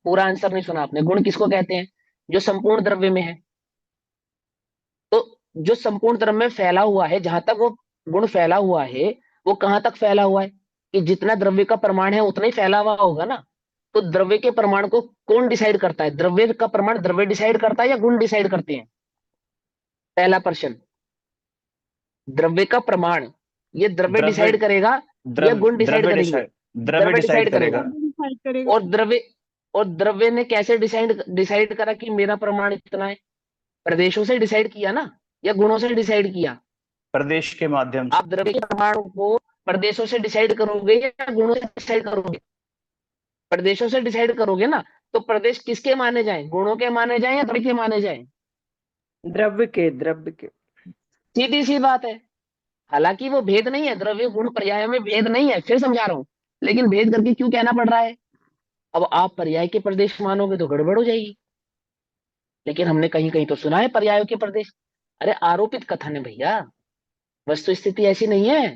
Speaker 2: पूरा आंसर नहीं सुना आपने। गुण किसको कहते हैं? जो संपूर्ण द्रव्य में है। तो जो संपूर्ण द्रव्य में फैला हुआ है, जहां तक वो गुण फैला हुआ है, वो कहां तक फैला हुआ है? कि जितना द्रव्य का प्रमाण है उतना ही फैला हुआ होगा ना। तो द्रव्य के प्रमाण को कौन डिसाइड करता है? द्रव्य का प्रमाण द्रव्य डिसाइड करता है या गुण डिसाइड करते हैं? पहला प्रश्न, द्रव्य का प्रमाण, ये द्रव्य
Speaker 1: द्रव्य
Speaker 2: डिसाइड करेगा या गुण डिसाइड
Speaker 1: द्रव्य
Speaker 2: करेंगे?
Speaker 1: द्रव्य डिसाइड
Speaker 2: करेगा।
Speaker 1: करेगा।
Speaker 4: डिसाइड करेगा।
Speaker 2: और द्रव्य ने कैसे डिसाइड करा कि मेरा प्रमाण इतना है? प्रदेशों से डिसाइड किया ना, या गुणों से डिसाइड किया?
Speaker 1: प्रदेश के माध्यम से।
Speaker 2: आप द्रव्य के प्रमाण को प्रदेशों से डिसाइड करोगे या गुणों से डिसाइड करोगे? प्रदेशों से डिसाइड करोगे ना, तो प्रदेश किसके माने जाएं? गुणों के माने जाएं या द्रव्य के माने जाएं?
Speaker 7: द्रव्य के।
Speaker 2: सीधी सी बात है। हालांकि वो भेद नहीं है, द्रव्य गुण पर्याय में भेद नहीं है, फिर समझा रहा हूं, लेकिन भेद करके क्यों कहना पड़ रहा है? अब आप पर्याय के प्रदेश मानोगे तो गड़बड़ हो जाएगी। लेकिन हमने कहीं कहीं तो सुना है पर्यायों के प्रदेश। अरे आरोपित कथन है भैया, वस्तु स्थिति ऐसी नहीं है।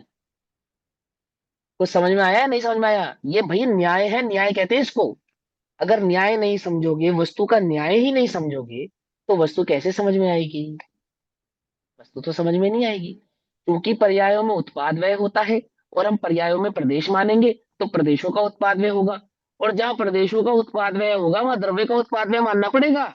Speaker 2: कुछ समझ में आया, नहीं समझ में आया? ये भाई न्याय है, न्याय कहते हैं इसको। अगर न्याय नहीं समझोगे, वस्तु का न्याय ही नहीं समझोगे, तो वस्तु कैसे समझ में आएगी? वस्तु तो समझ में नहीं आएगी। क्योंकि पर्यायों में उत्पाद व्यय होता है, और हम पर्यायों में प्रदेश मानेंगे तो प्रदेशों का उत्पाद व्यय होगा, और जहां प्रदेशों का उत्पाद व्यय होगा वहां द्रव्य का उत्पाद व्यय मानना पड़ेगा।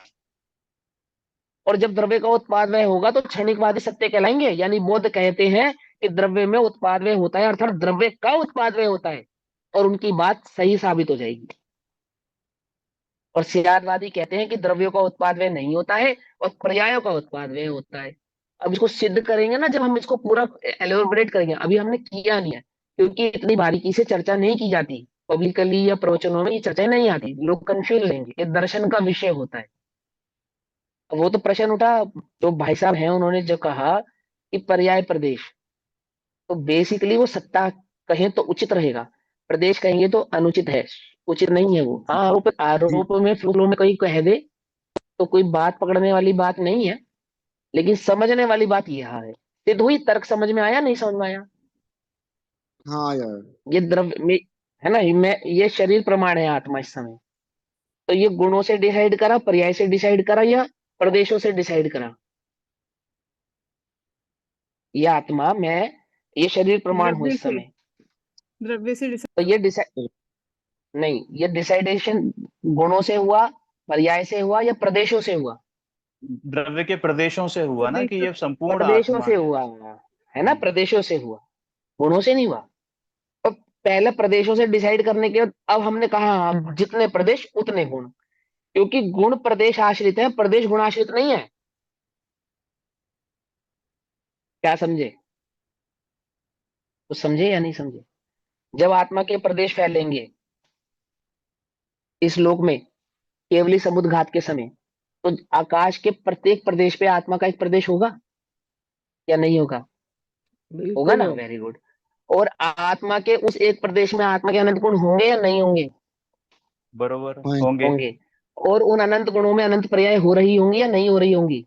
Speaker 2: और जब द्रव्य का उत्पाद व्यय होगा तो क्षणिकवादी सत्य कहलाएंगे। यानी बौद्ध कहते हैं कि द्रव्य में उत्पाद व्यय होता है, अर्थात द्रव्य का उत्पाद व्यय होता है, और उनकी बात सही साबित हो जाएगी। और सिद्धार्थवादी कहते हैं कि द्रव्यों का उत्पाद व्यय नहीं होता है और पर्यायों का उत्पाद व्यय होता है। अब इसको सिद्ध करेंगे ना, जब हम इसको पूरा एलोबरेट करेंगे, अभी हमने किया नहीं है क्योंकि इतनी बारीकी से चर्चा नहीं की जाती पब्लिकली या प्रवचनों में, ये चर्चा नहीं आती, लोग कंफ्यूज लेंगे, ये दर्शन का विषय होता है। वो तो प्रश्न उठा, जो भाई साहब हैं उन्होंने जो कहा कि पर्याय प्रदेश, तो बेसिकली वो सत्ता कहें तो उचित रहेगा, प्रदेश कहेंगे तो अनुचित है, उचित नहीं है वो। हाँ, आरोप में फ्लो में कोई कह दे तो कोई बात पकड़ने वाली बात नहीं है, लेकिन समझने वाली बात यह है। सिद्ध हुई, तर्क समझ में आया, नहीं समझ में आया?
Speaker 6: हाँ यार।
Speaker 2: ये द्रव्य में है ना, मैं ये शरीर प्रमाण है आत्मा इस समय, तो ये गुणों से डिसाइड करा, पर्याय से डिसाइड करा, या प्रदेशों से डिसाइड करा? ये आत्मा, मैं ये शरीर प्रमाण हूं
Speaker 4: द्रव्य
Speaker 2: इस
Speaker 4: से
Speaker 2: समय,
Speaker 4: द्रव्य से
Speaker 2: तो ये डिसाइड नहीं, ये डिसाइडेशन गुणों से हुआ, पर्याय से हुआ, या प्रदेशों से हुआ?
Speaker 1: द्रव्य के प्रदेशों से हुआ ना, कि
Speaker 4: प्रदेश
Speaker 1: ये संपूर्ण
Speaker 2: प्रदेशों
Speaker 1: आत्मा
Speaker 2: से
Speaker 1: है।
Speaker 2: हुआ है ना, प्रदेशों से हुआ, गुणों से नहीं हुआ। और पहले प्रदेशों से डिसाइड करने के बाद अब हमने कहा हाँ, जितने प्रदेश उतने गुण, क्योंकि गुण प्रदेश आश्रित है, प्रदेश गुण आश्रित नहीं है। क्या समझे? तो समझे या नहीं समझे? जब आत्मा के प्रदेश फैलेंगे इस लोक में केवली समुद्घात के समय, तो आकाश के प्रत्येक प्रदेश पे आत्मा का एक प्रदेश होगा या नहीं होगा? होगा
Speaker 7: बिल्कुल
Speaker 2: ना,
Speaker 7: हो।
Speaker 2: Very good. और आत्मा के उस एक प्रदेश में आत्मा के अनंत गुण होंगे या नहीं होंगे?
Speaker 1: बरोबर
Speaker 6: हाँ।
Speaker 1: होंगे।
Speaker 2: होंगे। और उन अनंत गुणों में अनंत पर्याय हो रही होंगी या नहीं हो रही होंगी?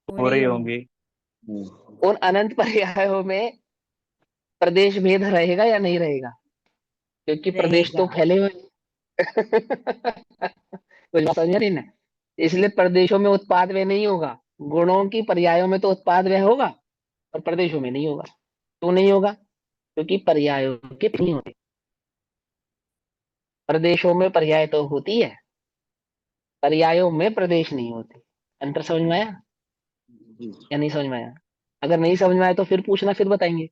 Speaker 1: हो रही होंगी।
Speaker 2: उन अनंत पर्यायों में प्रदेश भेद रहेगा या नहीं रहेगा? क्योंकि प्रदेश तो
Speaker 5: रहेगा।
Speaker 2: फैले हुए हैं। कुछ बात समझ में आ रही ना? इसलिए प्रदेशों में उत्पाद व्यय नहीं होगा, गुणों की पर्यायों में तो उत्पाद व्यय होगा, और प्रदेशों में नहीं होगा। क्यों नहीं होगा? क्योंकि पर्यायों के नहीं होते, प्रदेशों में पर्याय तो होती है, पर्यायों में प्रदेश नहीं होते। अंतर समझ में आया या नहीं समझ में आया? अगर नहीं समझ में आया तो फिर पूछना, फिर बताएंगे,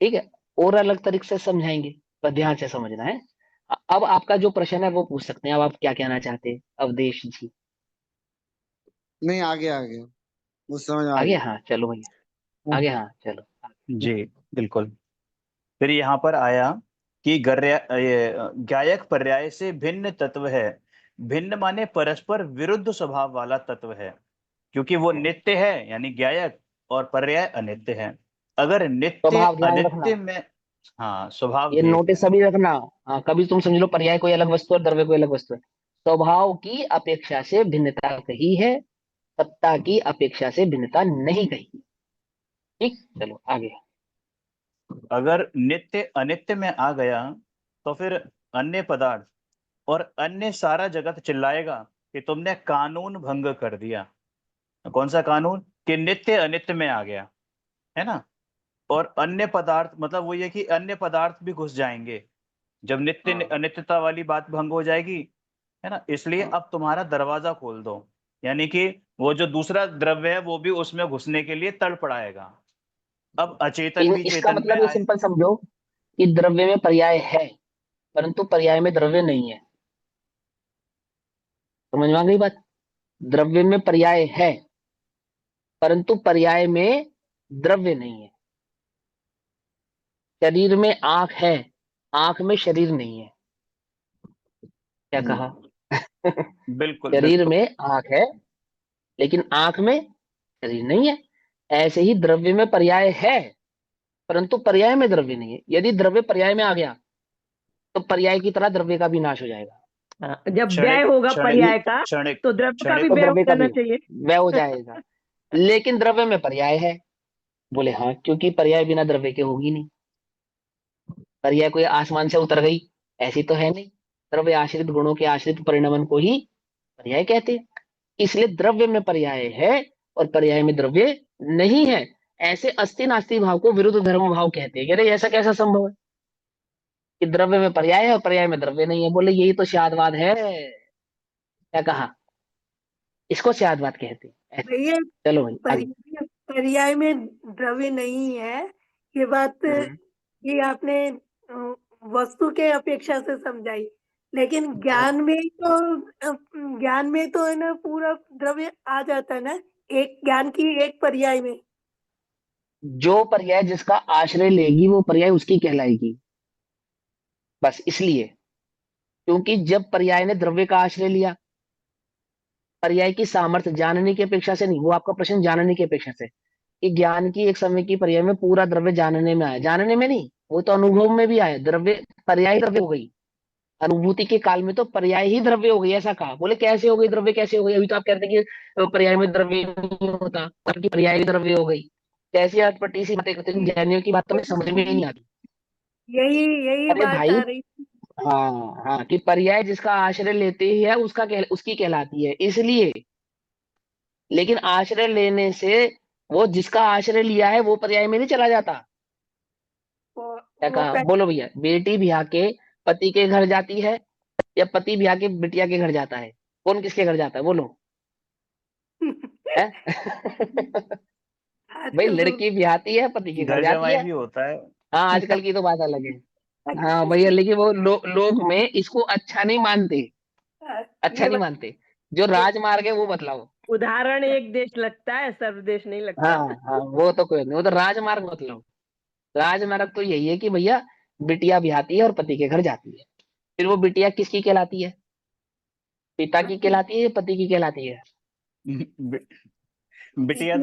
Speaker 2: ठीक है? और अलग तरीके से समझाएंगे, पर ध्यान से समझना है। अब आपका जो प्रश्न है वो पूछ सकते हैं, अब आप क्या कहना चाहते हैं अवधेश जी?
Speaker 6: नहीं, आगे आगे वो समझ आ
Speaker 2: आगे?
Speaker 6: गया।
Speaker 2: हाँ चलो भैया, आगे, हाँ चलो।
Speaker 1: जी बिल्कुल। फिर यहाँ पर आया कि गायक पर्याय से भिन्न तत्व है। भिन्न माने परस्पर विरुद्ध स्वभाव वाला तत्व है, क्योंकि वो नित्य है यानी गायक, और पर्याय अनित्य है। अगर नित्य
Speaker 2: स्वभाव ध्यान रखना,
Speaker 1: अनित्य में, हाँ, स्वभाव
Speaker 2: ये
Speaker 1: भेद है।
Speaker 2: नोटिस सभी रखना। हाँ, कभी तुम समझ लो पर्याय कोई अलग वस्तु है और द्रव्य कोई अलग वस्तु है, स्वभाव की अपेक्षा से भिन्नता कही है, सत्ता की अपेक्षा से भिन्नता नहीं कही। ठीक, चलो आगे।
Speaker 1: अगर नित्य अनित्य में आ गया तो फिर अन्य पदार्थ और अन्य सारा जगत चिल्लाएगा कि तुमने कानून भंग कर दिया। कौन सा कानून? कि नित्य अनित्य में आ गया, है ना। और अन्य पदार्थ मतलब वो ये कि अन्य पदार्थ भी घुस जाएंगे जब नित्य अनित्यता वाली बात भंग हो जाएगी, है ना। इसलिए अब तुम्हारा दरवाजा खोल दो, यानी कि वो जो दूसरा द्रव्य है वो भी उसमें घुसने के लिए तड़पड़ाएगा। अब अचेतन भी
Speaker 2: इसका
Speaker 1: चेतन में
Speaker 2: मतलब ये
Speaker 1: आए।
Speaker 2: सिंपल समझो कि द्रव्य में पर्याय है, परंतु पर्याय में द्रव्य नहीं है। समझ में आ गई बात? द्रव्य में पर्याय है, परंतु पर्याय में द्रव्य नहीं है। शरीर में आंख है, आंख में शरीर नहीं है। क्या कहा?
Speaker 1: बिल्कुल
Speaker 2: शरीर
Speaker 1: बिल्कुल।
Speaker 2: में आंख है, लेकिन आंख में शरीर नहीं है। ऐसे ही द्रव्य में पर्याय है, परंतु पर्याय में द्रव्य नहीं है। यदि द्रव्य पर्याय में आ गया तो पर्याय की तरह द्रव्य का भी नाश हो जाएगा।
Speaker 7: हाँ, जब व्यय
Speaker 1: क्षणिक
Speaker 7: होगा
Speaker 1: क्षणिक
Speaker 7: पर्याय का
Speaker 1: क्षणिक
Speaker 7: तो द्रव्य का भी
Speaker 1: क्षणिक
Speaker 2: तो
Speaker 7: व्यय हो
Speaker 2: द्रव्य का
Speaker 7: जाना
Speaker 2: भी
Speaker 7: चाहिए।
Speaker 2: वह हो जाएगा। लेकिन द्रव्य में पर्याय है। बोले हाँ, क्योंकि पर्याय बिना द्रव्य के होगी नहीं। पर्याय कोई आसमान से उतर गई, ऐसी तो है नहीं। द्रव्य आश्रित गुणों के आश्रित परिणमन को ही पर्याय कहते हैं। इसलिए द्रव्य में पर्याय है और पर्याय में द्रव्य नहीं है। ऐसे अस्ति नास्ति भाव को विरुद्ध धर्म भाव कहते हैं। अरे ऐसा कैसा संभव है कि द्रव्य में पर्याय है और पर्याय में द्रव्य नहीं है? बोले यही तो शादवाद है। क्या कहा? इसको शादवाद कहते हैं।
Speaker 3: भैया
Speaker 2: चलो भाई आगे।
Speaker 3: पर्याय पर्याय में द्रव्य नहीं है, ये बात
Speaker 2: हम्म,
Speaker 3: ये आपने वस्तु के अपेक्षा से समझाई। लेकिन
Speaker 2: हाँ।
Speaker 3: ज्ञान में तो है ना पूरा द्रव्य आ जाता है ना, एक ज्ञान की एक पर्याय में।
Speaker 2: जो पर्याय जिसका आश्रय लेगी वो पर्याय उसकी कहलाएगी। बस इसलिए, क्योंकि जब पर्याय ने द्रव्य का आश्रय लिया, पर्याय की सामर्थ्य जानने की अपेक्षा से नहीं, वो आपका प्रश्न जानने की अपेक्षा से, कि ज्ञान की एक समय की पर्याय में पूरा द्रव्य जानने में आया, जानने में नहीं, वो तो अनुभव में भी आया। द्रव्य पर्याय द्रव्य हो गई। अनुभूति के काल में तो पर्याय ही द्रव्य हो गई। ऐसा कहा। बोले कैसे हो गई द्रव्य, कैसे हो गई? अभी तो आप कहते हैं कि पर्याय में द्रव्य नहीं होता, आपकी पर्याय ही द्रव्य हो गई। कैसी अटपटी सी बातें करते हैं जैनियों की। बात तो मैं समझ में ही नहीं आती।
Speaker 3: यही यही
Speaker 2: अरे
Speaker 3: बात
Speaker 2: भाई,
Speaker 3: आ रही।
Speaker 2: हाँ हाँ, कि पर्याय जिसका आश्रय लेते ही है उसकी कहलाती है, इसलिए। लेकिन आश्रय लेने से वो जिसका आश्रय लिया है वो पर्याय में नहीं चला जाता।
Speaker 3: वो
Speaker 2: क्या
Speaker 3: वो
Speaker 2: कहा? बोलो भैया। बेटी ब्याह के पति के घर जाती है या पति ब्याह के बिटिया के घर जाता है? कौन किसके घर जाता है? बोलो। है? भाई
Speaker 3: आजकल तो
Speaker 2: लड़की ब्याहती है, पति के घर
Speaker 1: घर
Speaker 2: जाती
Speaker 1: जमाई
Speaker 2: है।
Speaker 1: भी होता है।
Speaker 2: हाँ, आजकल की तो बात अलग है। हाँ भैया, लेकिन वो लोग में इसको अच्छा नहीं मानते। अच्छा
Speaker 3: ये
Speaker 2: नहीं मानते। जो राजमार्ग है वो बतलाओ।
Speaker 7: उदाहरण एक देश लगता है, सर्वदेश नहीं
Speaker 2: हाँ
Speaker 7: लगता।
Speaker 2: हाँ, वो तो कोई नहीं, वो तो राजमार्ग मतलब। राजमार्ग तो यही है कि भैया बिटिया ब्याहती है और पति के घर जाती है। फिर वो बिटिया किसकी कहलाती है? पिता की कहलाती है या पति की कहलाती है?
Speaker 1: बिटिया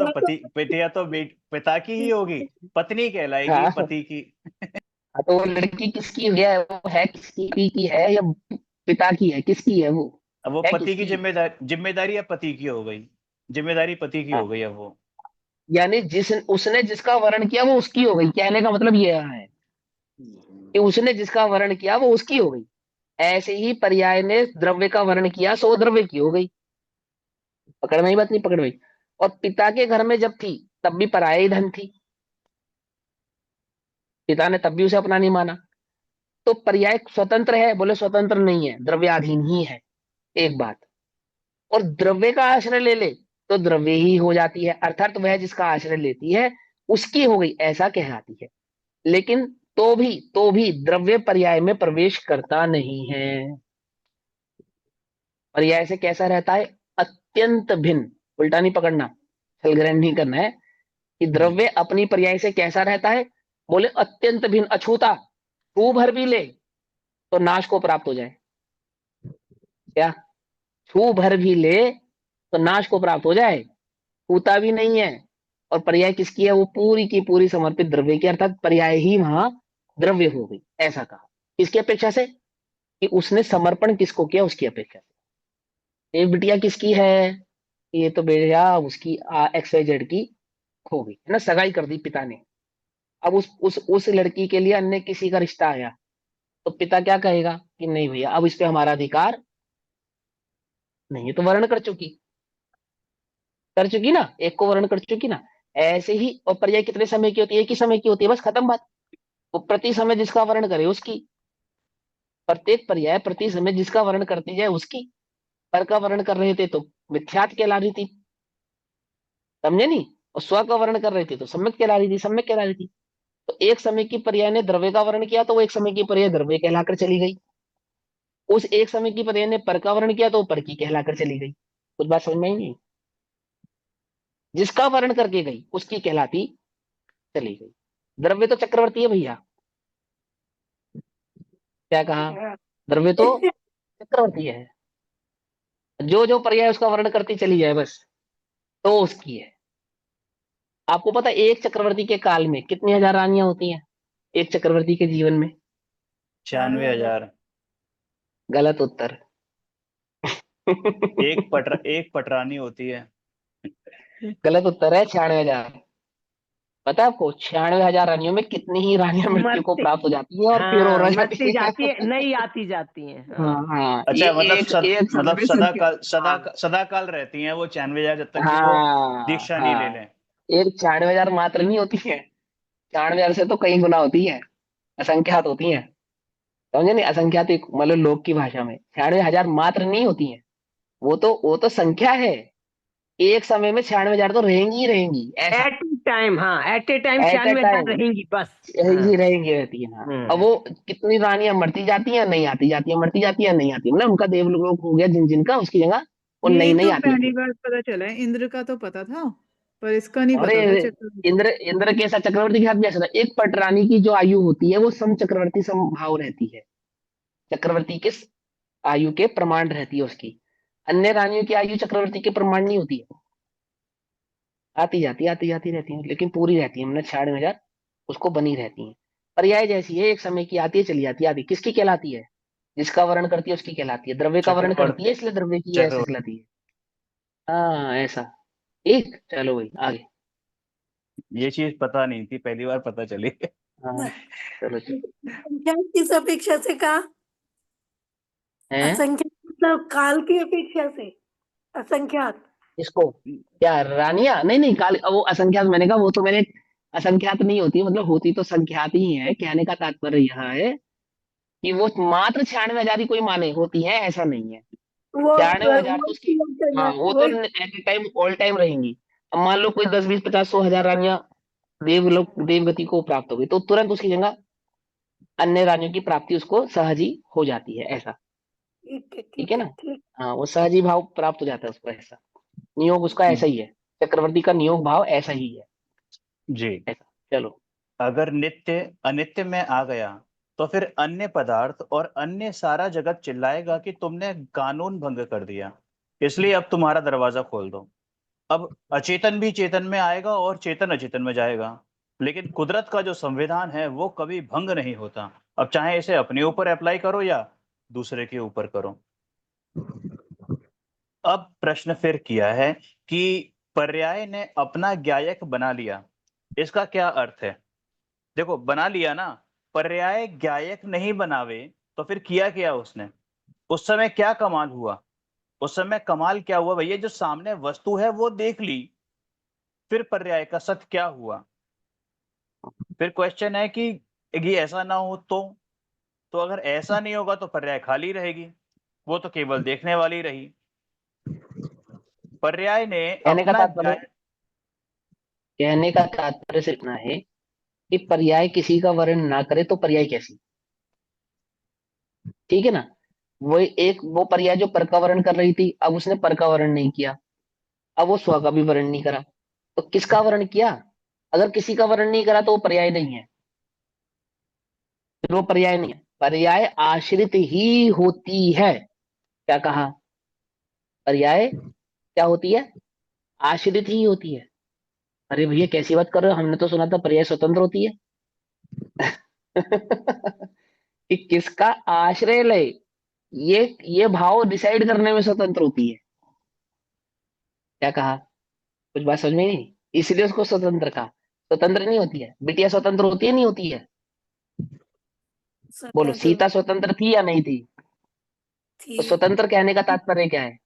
Speaker 1: तो पिता की ही होगी, पत्नी कहलाएगी
Speaker 2: हाँ
Speaker 1: पति की।
Speaker 2: हाँ, तो वो लड़की किसकी है? वो है किसकी? पति की है या पिता की है? किसकी है वो?
Speaker 1: अब वो
Speaker 2: है
Speaker 1: पति की
Speaker 2: किसकी?
Speaker 1: जिम्मेदारी अब पति की हो गई। जिम्मेदारी पति की
Speaker 2: हाँ,
Speaker 1: हो गई अब वो।
Speaker 2: यानी उसने जिसका वर्ण किया वो उसकी हो गई। कहने का मतलब ये है कि उसने जिसका वर्ण किया वो उसकी हो गई। ऐसे ही पर्याय ने द्रव्य का वर्ण किया सो द्रव्य की हो गई। पकड़ में ही बात नहीं? पकड़ में। और पिता के घर में जब थी तब भी पराया ही धन थी। पिता ने तब भी उसे अपना नहीं माना। तो पर्याय स्वतंत्र है? बोले स्वतंत्र नहीं है, द्रव्याधीन ही है। एक बात। और द्रव्य का आश्रय ले ले तो द्रव्य ही हो जाती है, अर्थात वह जिसका आश्रय लेती है उसकी हो गई, ऐसा कहलाती है। लेकिन तो भी द्रव्य पर्याय में प्रवेश करता नहीं है। पर्याय से कैसा रहता है? अत्यंत भिन्न। उल्टा नहीं पकड़ना, छलग्रहण नहीं करना है। कि द्रव्य अपनी पर्याय से कैसा रहता है? बोले अत्यंत भिन्न, अछूता। छू भर भी ले तो नाश को प्राप्त हो जाए। क्या? छू भर भी ले तो नाश को प्राप्त हो जाए। छूता भी नहीं है। और पर्याय किसकी है? वो पूरी की पूरी समर्पित द्रव्य की, अर्थात पर्याय ही वहां द्रव्य हो गई। ऐसा कहा। किसकी अपेक्षा से? कि उसने समर्पण किसको किया उसकी अपेक्षा से। ये बिटिया किसकी है? ये तो बेटा उसकी XYZ की हो गई है ना, सगाई कर दी पिता ने। अब उस लड़की के लिए अन्य किसी का रिश्ता आया तो पिता क्या कहेगा कि नहीं भैया अब इस पे हमारा अधिकार नहीं है। तो वर्ण कर चुकी ना, एक को वर्ण कर चुकी ना। ऐसे ही। और पर्याय कितने समय की होती है? एक ही समय की होती है, बस खत्म बात। वो प्रति समय जिसका वर्ण करे उसकी। प्रत्येक पर्याय प्रति समय जिसका वर्ण करती जाए उसकी। पर का वर्ण कर रहे थे तो मिथ्यात कहला रही थी, समझे नहीं? और स्व का वर्ण कर रहे थे तो सम्यक कहला रही थी, सम्यक कहला रही थी। तो एक समय की पर्याय ने द्रव्य का वर्ण किया तो वो एक समय की पर्याय द्रव्य कहलाकर चली गई। उस एक समय की पर्याय ने पर का वर्ण किया तो वो पर की कहलाकर चली गई। कुछ बात समझ में आई नहीं? जिसका वर्ण करके गई उसकी कहलाती चली गई। द्रव्य तो चक्रवर्ती है भैया, क्या कहा? द्रव्य तो चक्रवर्ती है, जो जो पर्याय उसका वर्ण करती चली जाए बस तो उसकी है। आपको पता है एक चक्रवर्ती के काल में कितनी हजार रानियां होती हैं? एक चक्रवर्ती के जीवन में
Speaker 1: 96,000।
Speaker 2: गलत उत्तर।
Speaker 1: एक पटरानी होती है।
Speaker 2: गलत उत्तर है 96,000। पता है आपको 96,000 रानियों में कितनी ही रानियां मृत्यु को
Speaker 7: मरती,
Speaker 2: प्राप्त हो जाती हैं और फिर और
Speaker 7: हाँ
Speaker 2: हो
Speaker 7: मरती
Speaker 2: जाती हैं।
Speaker 7: जाती है, नहीं आती जाती है,
Speaker 2: हाँ
Speaker 7: हाँ।
Speaker 2: हाँ, ये
Speaker 1: अच्छा, मतलब
Speaker 2: एक समय
Speaker 1: मतलब
Speaker 2: में
Speaker 1: सदा
Speaker 2: संख्या।
Speaker 1: काल
Speaker 2: हाँ
Speaker 1: सदा काल रहती हैं वो 96,000, जब तक कि वो
Speaker 2: हाँ
Speaker 1: दीक्षा नहीं ले
Speaker 2: हाँ,
Speaker 1: लें।
Speaker 2: एक 96,000 मात्र नहीं होती है, 96,000 से तो कई गुना होती है, असंख्यात होती है। समझे नहीं? असंख्यात एक मतलब लोक की भाषा में 96,000 मात्र नहीं होती है, वो तो संख्या है। एक समय में 96,000 तो रहेंगी ही रहेंगी ऐसा।
Speaker 7: एट ए टाइम, हाँ at a time
Speaker 2: at a
Speaker 7: 96,000
Speaker 2: time
Speaker 7: रहेंगी बस।
Speaker 2: ही
Speaker 7: हाँ।
Speaker 2: रहेंगी रहती है। हाँ, अब वो कितनी रानियां मरती जाती हैं, नहीं आती जाती है, मरती जाती है, नहीं आती, मतलब उनका देवलोक हो गया जिन जिनका, उसकी जगह वो नई
Speaker 4: ये
Speaker 2: नई
Speaker 4: तो
Speaker 2: आती
Speaker 4: पहली
Speaker 2: जाती
Speaker 4: बार पता चला है, इंद्र का तो पता था पर इसका नहीं
Speaker 2: है। अरे
Speaker 4: पता था चक्रवर्ती।
Speaker 2: इंद्र इंद्र के साथ चक्रवर्ती के साथ भी ऐसा था। एक पटरानी की जो आयु होती है वो सम चक्रवर्ती समभाव रहती है, चक्रवर्ती के आयु के प्रमाण रहती है उसकी। अन्य रानियों की आयु चक्रवर्ती के प्रमाण नहीं होती है, आती जाती रहती है लेकिन पूरी रहती है, मतलब 96,000 उसको बनी रहती है। पर्याय जैसी है, एक समय की आती है चली जाती है, आती किसकी कहलाती है? जिसका वर्ण करती है उसकी कहलाती है। द्रव्य का वर्ण करती है
Speaker 1: चक्रवर्ती।
Speaker 2: इसलिए द्रव्य की ऐसे
Speaker 1: चक्रवर्ती।
Speaker 2: कहलाती है। हाँ ऐसा। ठीक, चलो भाई आगे।
Speaker 1: ये चीज पता नहीं थी, पहली बार पता चली।
Speaker 2: हाँ चलो चलो।
Speaker 3: संख्या किस अपेक्षा से कहा?
Speaker 2: हैं?
Speaker 3: असंख्यात मतलब काल की अपेक्षा से असंख्यात।
Speaker 2: इसको क्या रानिया? नहीं नहीं, काल वो असंख्यात मैंने कहा, वो तो मैंने असंख्यात नहीं होती, मतलब होती तो संख्यात ही है। कहने का तात्पर्य यहाँ है कि वो मात्र 96,000 ही कोई माने होती है, ऐसा नहीं है।
Speaker 3: वो
Speaker 2: 96,000 तो उसकी, हाँ वो तो at a time all time रहेंगी। अब मान लो कोई 10, 20, 50, 100,000 रानियां देवलोक देवगति को प्राप्त हो गई तो तुरंत उसकी जगह अन्य रानियों की प्राप्ति उसको सहज ही हो जाती है, ऐसा।
Speaker 3: ठीक है
Speaker 2: ठीक है
Speaker 3: ठीक है
Speaker 2: ना?
Speaker 3: ठीक।
Speaker 2: हाँ, वो सहज ही भाव प्राप्त हो जाता है उसको, ऐसा नियोग उसका ऐसा ही है। चक्रवर्ती का नियोग भाव ऐसा ही है,
Speaker 1: जी।
Speaker 2: ऐसा। चलो।
Speaker 1: अगर नित्य अनित्य में आ गया तो फिर अन्य पदार्थ और अन्य सारा जगत चिल्लाएगा कि तुमने कानून भंग कर दिया, इसलिए अब तुम्हारा दरवाजा खोल दो। अब अचेतन भी चेतन में आएगा और चेतन अचेतन में जाएगा, लेकिन कुदरत का जो संविधान है वो कभी भंग नहीं होता। अब चाहे इसे अपने ऊपर अप्लाई करो या दूसरे के ऊपर करो। अब प्रश्न फिर किया है कि पर्याय ने अपना ज्ञायक बना लिया, इसका क्या अर्थ है? देखो, बना लिया ना, पर्याय ज्ञायक नहीं बनावे तो फिर किया क्या उसने? उस समय क्या कमाल हुआ? उस समय कमाल क्या हुआ भैया, जो सामने वस्तु है वो देख ली, फिर पर्याय का सत क्या हुआ? फिर क्वेश्चन है कि ये ऐसा ना हो तो अगर ऐसा नहीं होगा तो पर्याय खाली रहेगी, वो तो केवल देखने वाली रही। पर्याय ने
Speaker 2: कहने का
Speaker 1: अपना
Speaker 2: तात्पर्य, कहने का तात्पर्य सिर्फ इतना है कि पर्याय किसी का वर्ण ना करे तो पर्याय कैसी? ठीक है ना? वो पर्याय जो पर का वर्ण कर रही थी, अब उसने पर का वर्ण नहीं किया, अब वो स्व का भी वर्ण नहीं करा, तो किसका वर्ण किया? अगर किसी का वर्ण नहीं करा तो वो पर्याय नहीं है, फिर वो पर्याय नहीं है। पर्याय आश्रित ही होती है। क्या कहा? पर्याय क्या होती है? आश्रित ही होती है। अरे भैया कैसी बात कर रहे हो, हमने तो सुना था पर्याय स्वतंत्र होती है। कि किसका आश्रय ले, ये भाव डिसाइड करने में स्वतंत्र होती है। क्या कहा? कुछ बात समझ में नहीं, इसलिए उसको स्वतंत्र कहा। स्वतंत्र नहीं होती है बिटिया, स्वतंत्र होती है नहीं होती है? बोलो,
Speaker 3: स्वतंत्र
Speaker 2: सीता स्वतंत्र थी या नहीं थी?
Speaker 3: थी।
Speaker 2: तो स्वतंत्र कहने का तात्पर्य क्या है?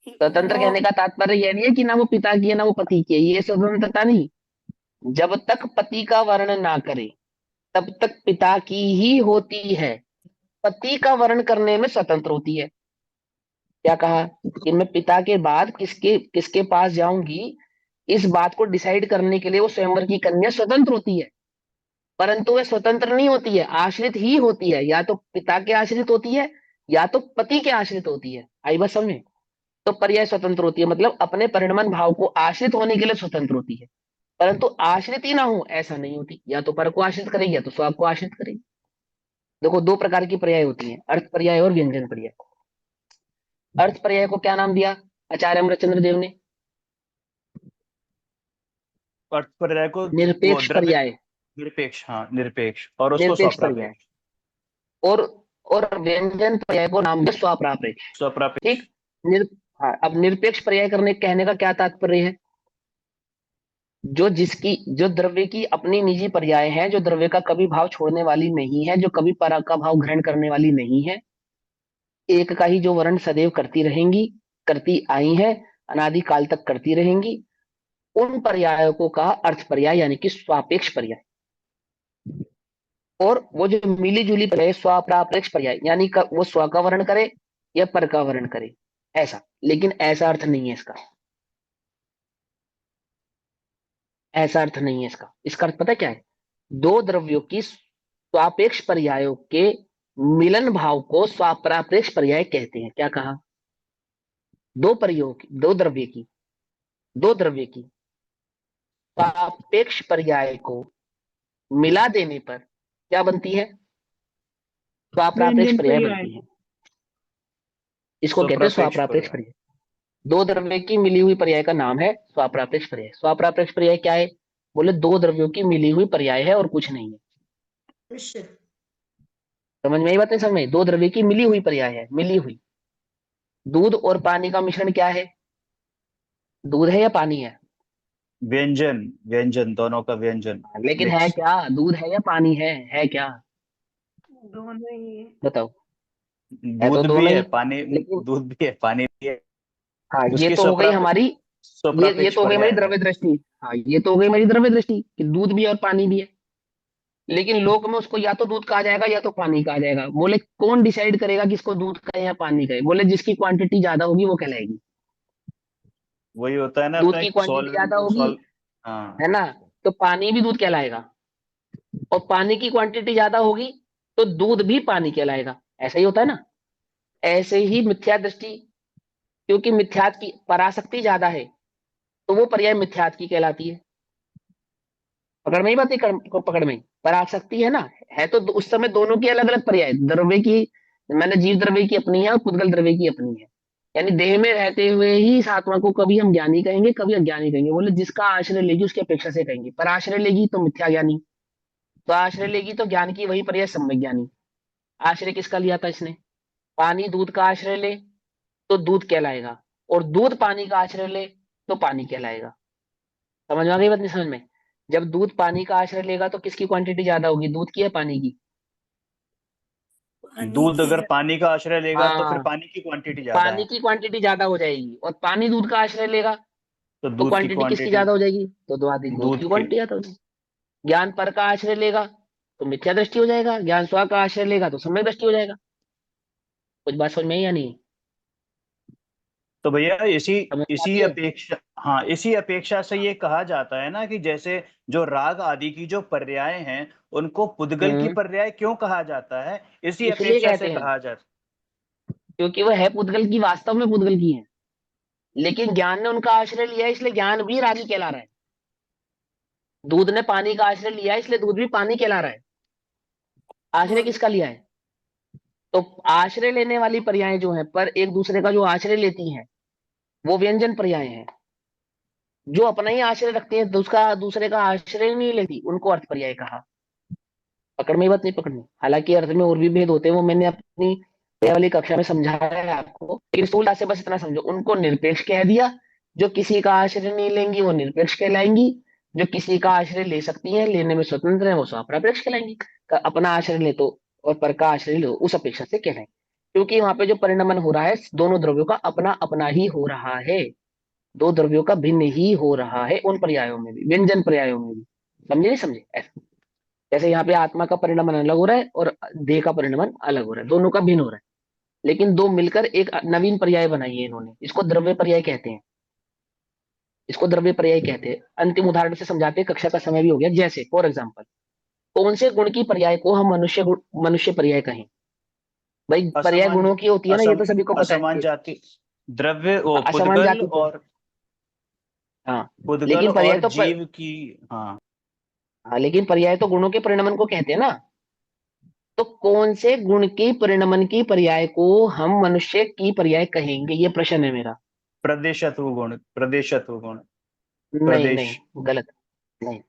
Speaker 2: स्वतंत्र
Speaker 3: वो
Speaker 2: कहने का तात्पर्य यह नहीं है कि ना वो पिता की है ना वो पति की है, ये स्वतंत्रता नहीं। जब तक पति का वर्ण ना करे तब तक पिता की ही होती है, पति का वर्ण करने में स्वतंत्र होती है। क्या कहा कि मैं पिता के बाद किसके किसके पास जाऊंगी, इस बात को डिसाइड करने के लिए वो स्वयंवर की कन्या स्वतंत्र होती है, परंतु वह स्वतंत्र नहीं होती है, आश्रित ही होती है। या तो पिता के आश्रित होती है या तो पति के आश्रित होती है। आई बात समझ में? तो पर्याय स्वतंत्र होती है, मतलब अपने परिणमन भाव को आश्रित होने के लिए स्वतंत्र होती है, परंतु आश्रित ही ना हो ऐसा नहीं होती। या तो पर को आश्रित करेगी या तो स्व को आश्रित करेगी। देखो दो प्रकार की पर्याय होती है, अर्थ पर्याय और व्यंजन पर्याय। अर्थ पर्याय को क्या नाम दिया आचार्य अमृतचंद्र देव ने?
Speaker 1: अर्थ पर्याय को वो
Speaker 2: निरपेक्ष
Speaker 1: द्रव्य
Speaker 2: पर्याय।
Speaker 1: निरपेक्ष, हाँ निरपेक्ष, और उसको
Speaker 2: निरपेक्ष पर्याय।
Speaker 1: स्वप्रापेक्ष।
Speaker 2: और और व्यंजन पर्याय को नाम दिया स्वाप्रापेक्ष।
Speaker 1: स्वप्रापेक्ष।
Speaker 2: ठीक। निर हाँ, अब निरपेक्ष पर्याय करने कहने का क्या तात्पर्य है? जो द्रव्य की अपनी निजी पर्याय है, जो द्रव्य का कभी भाव छोड़ने वाली नहीं है, जो कभी पर का भाव ग्रहण करने वाली नहीं है, एक का ही जो वर्ण सदैव करती रहेंगी, करती आई है, अनादि काल तक करती रहेंगी, उन पर्यायों को कहा अर्थ पर्याय यानी कि स्वापेक्ष पर्याय। और वो जो मिली जुली पर्याय स्वाप्रापेक्ष पर्याय, यानी वो स्व का वर्ण करे या पर का वर्ण करे ऐसा, लेकिन ऐसा अर्थ नहीं है इसका। ऐसा अर्थ नहीं है इसका। इसका अर्थ पता है क्या है? दो द्रव्यों की स्वापेक्ष पर्यायों के मिलन भाव को स्वाप्रापेक्ष पर्याय कहते हैं। क्या कहा? दो पर्यायों की, दो द्रव्य की सापेक्ष पर्याय को मिला देने पर क्या बनती है? स्वाप्रापेक्ष
Speaker 4: व्यंजन
Speaker 2: पर्याय
Speaker 4: पर्याय।
Speaker 2: बनती है। इसको कहते हैं
Speaker 1: स्वप्रापेक्ष
Speaker 2: स्वाप्रापेक्ष
Speaker 1: पर्याय।
Speaker 2: पर्याय। दो द्रव्य की मिली हुई पर्याय का नाम है स्वाप्रापेक्ष पर्याय। स्वाप्रापेक्ष पर्याय क्या है? बोले दो द्रव्यों की मिली हुई पर्याय है और कुछ नहीं है। समझ में आई बात? नहीं समझ में? दो द्रव्य की मिली हुई पर्याय है, मिली हुई। दूध और पानी का मिश्रण क्या है? दूध है या पानी है?
Speaker 1: व्यंजन, व्यंजन, दोनों का व्यंजन,
Speaker 2: लेकिन है
Speaker 1: मिक्स।
Speaker 2: क्या? दूध है या पानी है क्या?
Speaker 3: दोनों ही है।
Speaker 2: बताओ। है तो
Speaker 1: दूध भी
Speaker 2: दोनों
Speaker 1: है,
Speaker 2: ही।
Speaker 1: पानी,
Speaker 2: लेकिन
Speaker 1: दूध भी है, पानी भी है।
Speaker 2: हाँ, ये
Speaker 1: उसकी
Speaker 2: तो हो गई हमारी, ये
Speaker 1: स्वप्रापेक्ष
Speaker 2: तो हो गई हमारी
Speaker 1: पर्याय है।
Speaker 2: द्रव्य दृष्टि। हाँ, ये तो हो गई हमारी द्रव्य दृष्टि कि दूध भी है और पानी भी है। लेकिन लोक में उसको या तो दूध कहा जाएगा या तो पानी कहा जाएगा। बोले कौन डिसाइड करेगा कि इसको दूध कहे या पानी कहे? बोले जिसकी क्वांटिटी ज्यादा होगी वो कहलाएगी।
Speaker 1: वही होता है ना
Speaker 2: दूध
Speaker 1: अपना
Speaker 2: की
Speaker 1: एक
Speaker 2: क्वांटिटी ज्यादा होगी,
Speaker 1: हाँ।
Speaker 2: है ना, तो पानी भी दूध कहलाएगा। और पानी की क्वांटिटी ज्यादा होगी तो दूध भी पानी कहलाएगा। ऐसा ही होता है ना। ऐसे ही मिथ्या दृष्टि, क्योंकि मिथ्यात की पराशक्ति ज्यादा है तो वो पर्याय मिथ्यात की कहलाती है। पकड़ में ही बात, को पकड़ में ही। पराशक्ति है ना, है तो उस समय दोनों की अलग अलग पर्याय। द्रव्य की मैंने जीव द्रव्य की अपनी है और पुद्गल द्रव्य की अपनी है। यानी देह में रहते हुए ही इस आत्मा को कभी हम ज्ञानी कहेंगे, कभी अज्ञानी कहेंगे। बोले जिसका आश्रय लेगी उसकी अपेक्षा से कहेंगे। पर आश्रय लेगी तो मिथ्या ज्ञानी, तो आश्रय लेगी तो ज्ञान की वही पर्याय सम्यक ज्ञानी। आश्रय किसका लिया था इसने? पानी दूध का आश्रय ले तो दूध कहलाएगा, और दूध पानी का आश्रय ले तो पानी कहलाएगा। समझ में आ गई बात? नहीं समझ में? जब दूध पानी का आश्रय लेगा तो किसकी क्वांटिटी ज्यादा होगी, दूध की या पानी की?
Speaker 3: पानी
Speaker 1: दूध
Speaker 3: की
Speaker 1: अगर पानी का आश्रय लेगा तो फिर
Speaker 2: हाँ,
Speaker 1: पानी की क्वांटिटी ज्यादा
Speaker 2: पानी
Speaker 1: है,
Speaker 2: की क्वांटिटी ज्यादा हो जाएगी। और पानी दूध का आश्रय लेगा
Speaker 1: तो
Speaker 2: तो
Speaker 1: दूध की
Speaker 2: क्वांटिटी किसकी
Speaker 1: क्वांटिटी,
Speaker 2: ज्यादा हो जाएगी? तो दो आदि दूध
Speaker 1: दूध
Speaker 2: की
Speaker 1: की।
Speaker 2: क्वांटिटी ज्यादा हो जाएगी। ज्ञान पर का आश्रय लेगा तो मिथ्या दृष्टि हो जाएगा, ज्ञान स्व का आश्रय लेगा तो सम्यक दृष्टि हो जाएगा। कुछ बात समझ में आई या नहीं?
Speaker 1: तो भैया इसी
Speaker 2: समझ में
Speaker 1: इसी
Speaker 2: आती है?
Speaker 1: अपेक्षा, हाँ इसी अपेक्षा से ये कहा जाता है ना कि जैसे जो राग आदि की जो पर्याय हैं उनको पुद्गल की
Speaker 2: हम्म।
Speaker 1: पर्याय क्यों कहा जाता है, इसी
Speaker 2: इसलिए
Speaker 1: अपेक्षा से
Speaker 2: कहते हैं
Speaker 1: कहा जाता
Speaker 2: क्योंकि वह है पुद्गल की, वास्तव में पुद्गल की है, लेकिन ज्ञान ने उनका आश्रय लिया है इसलिए ज्ञान भी रागी कहला रहा है। दूध ने पानी का आश्रय लिया है इसलिए दूध भी पानी कहला रहा है। आश्रय
Speaker 3: और
Speaker 2: किसका लिया है? तो आश्रय लेने वाली पर्याय जो है पर एक दूसरे का जो आश्रय लेती हैं वो व्यंजन पर्याय है। जो अपना ही आश्रय रखती है दूसरा दूसरे का आश्रय नहीं लेती उनको अर्थ पर्याय कहा। पकड़ में ही बात नहीं पकड़नी? हालांकि अर्थ में और भी भेद होते हैं, वो मैंने अपनी पहले वाली कक्षा में समझाया है आपको, लेकिन स्थूलता से बस इतना समझो। उनको निरपेक्ष कह दिया, जो किसी का आश्रय नहीं लेंगी वो निरपेक्ष कहलाएंगी, जो किसी का आश्रय ले सकती हैं, लेने में स्वतंत्र है, वो स्वापरापेक्ष कहलाएंगी। अपना आश्रय ले तो और पर का आश्रय लो उस अपेक्षा से कहलाएंगे। क्योंकि वहां पे जो परिणमन हो रहा है दोनों द्रव्यों का अपना अपना ही हो रहा है, दो द्रव्यों का भिन्न ही हो रहा है उन पर्यायों में भी, व्यंजन पर्यायों में भी। समझे नहीं समझे? ऐसा जैसे यहाँ पे आत्मा का परिणमन अलग हो रहा है और देह का परिणमन अलग हो रहा है, दोनों का भिन्न हो रहा है। लेकिन दो मिलकर एक नवीन पर्याय बनाई है इन्होंने, इसको द्रव्य पर्याय कहते हैं, इसको द्रव्य पर्याय कहते हैं। अंतिम उदाहरण से समझाते हैं, कक्षा का समय भी हो गया। जैसे फॉर एग्जाम्पल, कौन से गुण की पर्याय को हम मनुष्य पर्याय कहें? भाई पर्याय
Speaker 1: असमान
Speaker 2: गुणों की होती है ना, ये
Speaker 1: असम
Speaker 2: तो सभी को पता
Speaker 1: असमान
Speaker 2: है।
Speaker 1: जाति द्रव्य ओ
Speaker 2: असमान
Speaker 1: पुद्गल
Speaker 2: जाति को,
Speaker 1: और
Speaker 2: हाँ
Speaker 1: पुद्गल
Speaker 2: लेकिन पर्याय
Speaker 1: और
Speaker 2: तो
Speaker 1: जीव की। हाँ,
Speaker 2: हाँ लेकिन पर्याय तो गुणों के परिणमन को कहते हैं ना। तो कौन से गुण की परिणमन की पर्याय को हम मनुष्य की पर्याय कहेंगे, ये प्रश्न है मेरा।
Speaker 1: प्रदेशत्व गुण, प्रदेशत्व गुण,
Speaker 2: नहीं
Speaker 1: प्रदेश।
Speaker 2: नहीं, गलत। नहीं,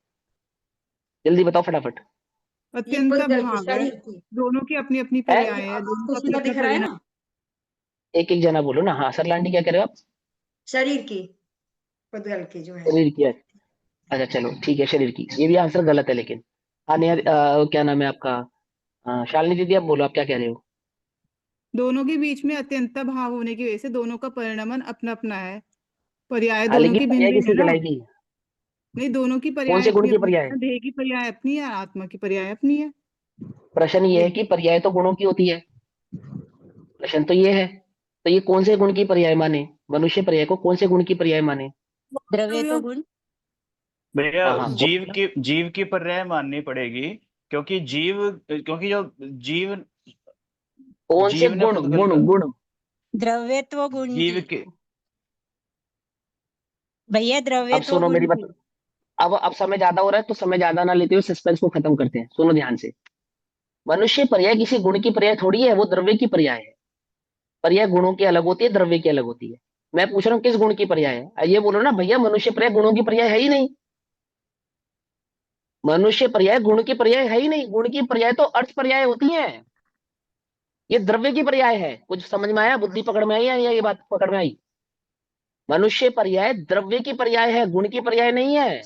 Speaker 2: जल्दी बताओ फटाफट।
Speaker 8: ये
Speaker 4: अत्यंत
Speaker 8: पुद्गल की,
Speaker 4: भाव है,
Speaker 8: शरीर की।
Speaker 4: दोनों की अपनी अपनी
Speaker 2: है
Speaker 4: पर्याय है, दोनों
Speaker 8: आपको
Speaker 4: का
Speaker 8: सीधा
Speaker 4: अपना अपना
Speaker 8: दिख रहा है
Speaker 4: परिणाम।
Speaker 8: ना,
Speaker 2: एक एक जना बोलो ना। हाँ सर लांडी, क्या कह रहे हो आप?
Speaker 8: शरीर की, पुद्गल की जो है।
Speaker 2: शरीर की है। अच्छा चलो ठीक है, शरीर की, ये भी आंसर गलत है लेकिन। हाँ नेहा, क्या नाम है आपका? शालिनी दीदी, आप बोलो, आप क्या कह रहे हो?
Speaker 4: दोनों के बीच में अत्यंत भाव होने की वजह से दोनों का परिणमन अपना अपना है, पर्याय
Speaker 2: हाँ
Speaker 4: दोनों
Speaker 2: लेकिन
Speaker 4: की भिन्न
Speaker 2: पर्याय
Speaker 4: भिन्न है
Speaker 2: किसकी
Speaker 4: ना।
Speaker 2: कहलाएगी?
Speaker 4: नहीं, दोनों की
Speaker 2: कौन
Speaker 4: पर्याय
Speaker 2: से गुण
Speaker 4: अपनी
Speaker 2: की
Speaker 4: अपनी
Speaker 2: पर्याय?
Speaker 4: है, देह की पर्याय अपनी है, आत्मा की पर्याय अपनी है।
Speaker 2: प्रश्न ये है कि पर्याय तो गुणों की होती है, प्रश्न तो ये है। तो ये कौन से गुण की पर्याय माने? मनुष्य पर्याय को कौन से गुण की पर्याय माने?
Speaker 5: द्रव्य तो गुण।
Speaker 1: भैया
Speaker 2: हाँ हाँ बोलो।
Speaker 1: जीव की पर्याय माननी पड़ेगी, क्योंकि जो जीव
Speaker 2: कौन से
Speaker 1: जीव ने
Speaker 2: गुण,
Speaker 1: पुद्गल
Speaker 2: गुण
Speaker 1: का
Speaker 2: गुण?
Speaker 5: द्रव्यत्व गुण
Speaker 1: जीव
Speaker 5: की।
Speaker 1: के
Speaker 5: भैया
Speaker 2: अब
Speaker 5: द्रव्यत्व
Speaker 2: सुनो मेरी
Speaker 5: गुण
Speaker 2: बात।
Speaker 5: की।
Speaker 2: अब समय ज्यादा हो रहा है, तो समय ज्यादा ना लेते हुए सस्पेंस को खत्म करते हैं, सुनो ध्यान से। मनुष्य पर्याय किसी गुण की पर्याय थोड़ी है, वो द्रव्य की पर्याय है। पर्याय गुणों की अलग होती है, द्रव्य की अलग होती है। मैं पूछ रहा हूँ किस गुण की पर्याय है? ये बोलो ना भैया, मनुष्य पर्याय गुणों की पर्याय है ही नहीं। मनुष्य पर्याय गुण की पर्याय है ही नहीं, गुण की पर्याय तो अर्थ पर्याय होती है। ये द्रव्य की पर्याय है। कुछ समझ में आया? बुद्धि पकड़ में आई या ये बात पकड़ में आई? मनुष्य पर्याय द्रव्य की पर्याय है, गुण की पर्याय नहीं है।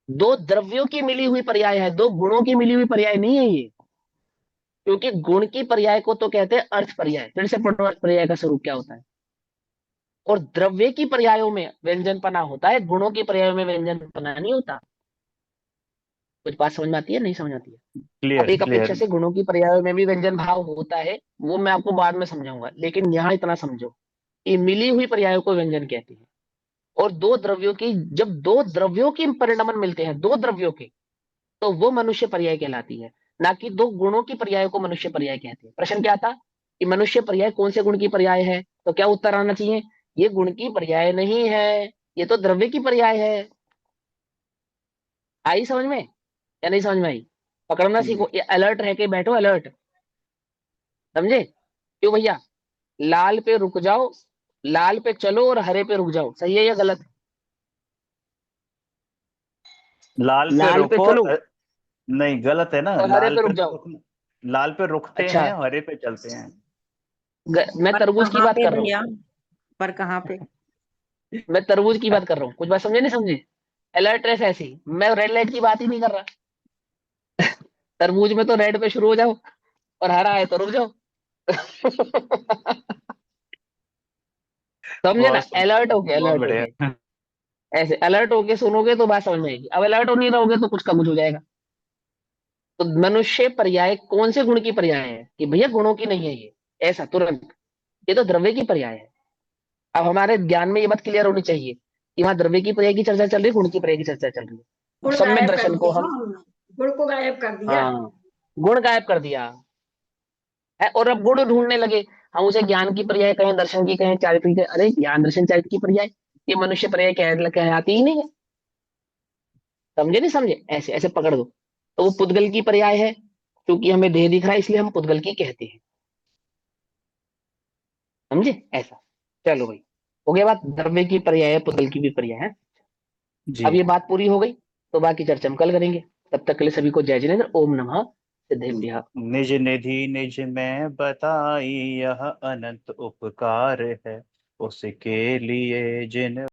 Speaker 2: दो द्रव्यों की मिली हुई पर्याय है, दो गुणों की मिली हुई पर्याय नहीं है ये। क्योंकि गुण की पर्याय को तो कहते हैं अर्थ पर्याय। फिर से पढ़ो, अर्थ पर्याय का स्वरूप क्या होता है। और द्रव्य की पर्यायों में व्यंजनपना होता है, गुणों की पर्यायों में व्यंजनपना नहीं होता। कुछ बात समझ में आती है, नहीं समझ आती है? अब
Speaker 1: क्लियर
Speaker 2: एक अपेक्षा
Speaker 1: क्लियर।
Speaker 2: से गुणों की पर्यायों में भी व्यंजन भाव होता है, वो मैं आपको बाद में समझाऊंगा, लेकिन यहाँ इतना समझो कि मिली हुई पर्यायों को व्यंजन कहते हैं। और दो द्रव्यों की, जब दो द्रव्यों की परिणमन मिलते हैं, दो द्रव्यों के, तो वो मनुष्य पर्याय कहलाती है। ना कि दो गुणों की पर्याय को मनुष्य पर्याय कहते हैं। प्रश्न क्या था कि मनुष्य पर्याय कौन से गुण की पर्याय है? तो क्या उत्तर आना चाहिए? ये गुण की पर्याय नहीं है, ये तो द्रव्य की पर्याय है। आई समझ में या नहीं समझ में आई? पकड़ना सीखो, ये अलर्ट रह के बैठो, अलर्ट। समझे? क्यों भैया? लाल पे रुक जाओ, लाल पे चलो और हरे पे रुक जाओ, सही है या गलत?
Speaker 1: लाल पे
Speaker 2: लाल पे
Speaker 1: रोको
Speaker 2: चलो
Speaker 1: नहीं, गलत है ना।
Speaker 2: और हरे पे रुक जाओ।
Speaker 1: लाल पे रुकते
Speaker 2: अच्छा,
Speaker 1: हैं, हरे पे चलते हैं।
Speaker 2: मैं
Speaker 5: पर
Speaker 2: तरबूज की
Speaker 5: कहाँ
Speaker 2: बात
Speaker 5: पे
Speaker 2: कर रहा हूँ।
Speaker 5: भैया? पर कहाँ पे?
Speaker 2: मैं तरबूज की बात कर रहा हूँ, कुछ बात समझे नहीं समझे? अलर्ट रेस ऐसी, मैं रेड लाइट की बात ही नहीं कर रहा। तरबूज में तो रेड पे शुरू हो जाओ और हरा है तो रुक जाओ। समझे ना? अलर्ट होके,
Speaker 1: बहुत
Speaker 2: अलर्ट होके,
Speaker 1: बढ़िया।
Speaker 2: ऐसे अलर्ट होके सुनोगे तो बात समझ में आएगी। अब अलर्ट हो नहीं रहोगे तो कुछ का कुछ हो जाएगा। तो मनुष्य पर्याय कौन से गुण की पर्याय है कि भैया गुणों की नहीं है ये, ऐसा तुरंत? ये तो द्रव्य की पर्याय है। अब हमारे ज्ञान में ये बात क्लियर होनी चाहिए कि वहां द्रव्य की पर्याय की चर्चा चल रही है, गुण की पर्याय की चर्चा चल रही है।
Speaker 8: गुण
Speaker 2: सम्यक
Speaker 8: गायब कर
Speaker 2: दर्शन को
Speaker 8: दिया ना
Speaker 2: हम,
Speaker 8: हमने, गुण को गायब कर दिया।
Speaker 2: हाँ गुण गायब कर दिया है, और अब गुण ढूंढने लगे। हम उसे ज्ञान की पर्याय कहें, दर्शन की कहें, चारित्र की कहें। अरे ज्ञान दर्शन चारित्र की पर्याय, ये मनुष्य पर्याय कहलाती ही नहीं है। समझे नहीं समझे? ऐसे ऐसे पकड़ दो। तो वो पुद्गल की पर्याय है, क्योंकि हमें देह दिख रहा है इसलिए हम पुद्गल की कहते हैं। समझे? ऐसा। चलो भाई, हो गया बात, द्रव्य की पर्याय है, पुद्गल की भी पर्याय है।
Speaker 1: जी।
Speaker 2: अब ये बात पूरी हो गई, तो बाकी चर्चा हम कल करेंगे। तब तक के लिए सभी को जय जिनेन्द्र, ओम नमः सिद्धेभ्यः।
Speaker 1: निज निधि निज में बताई, यह अनंत उपकार है उसके लिए जिन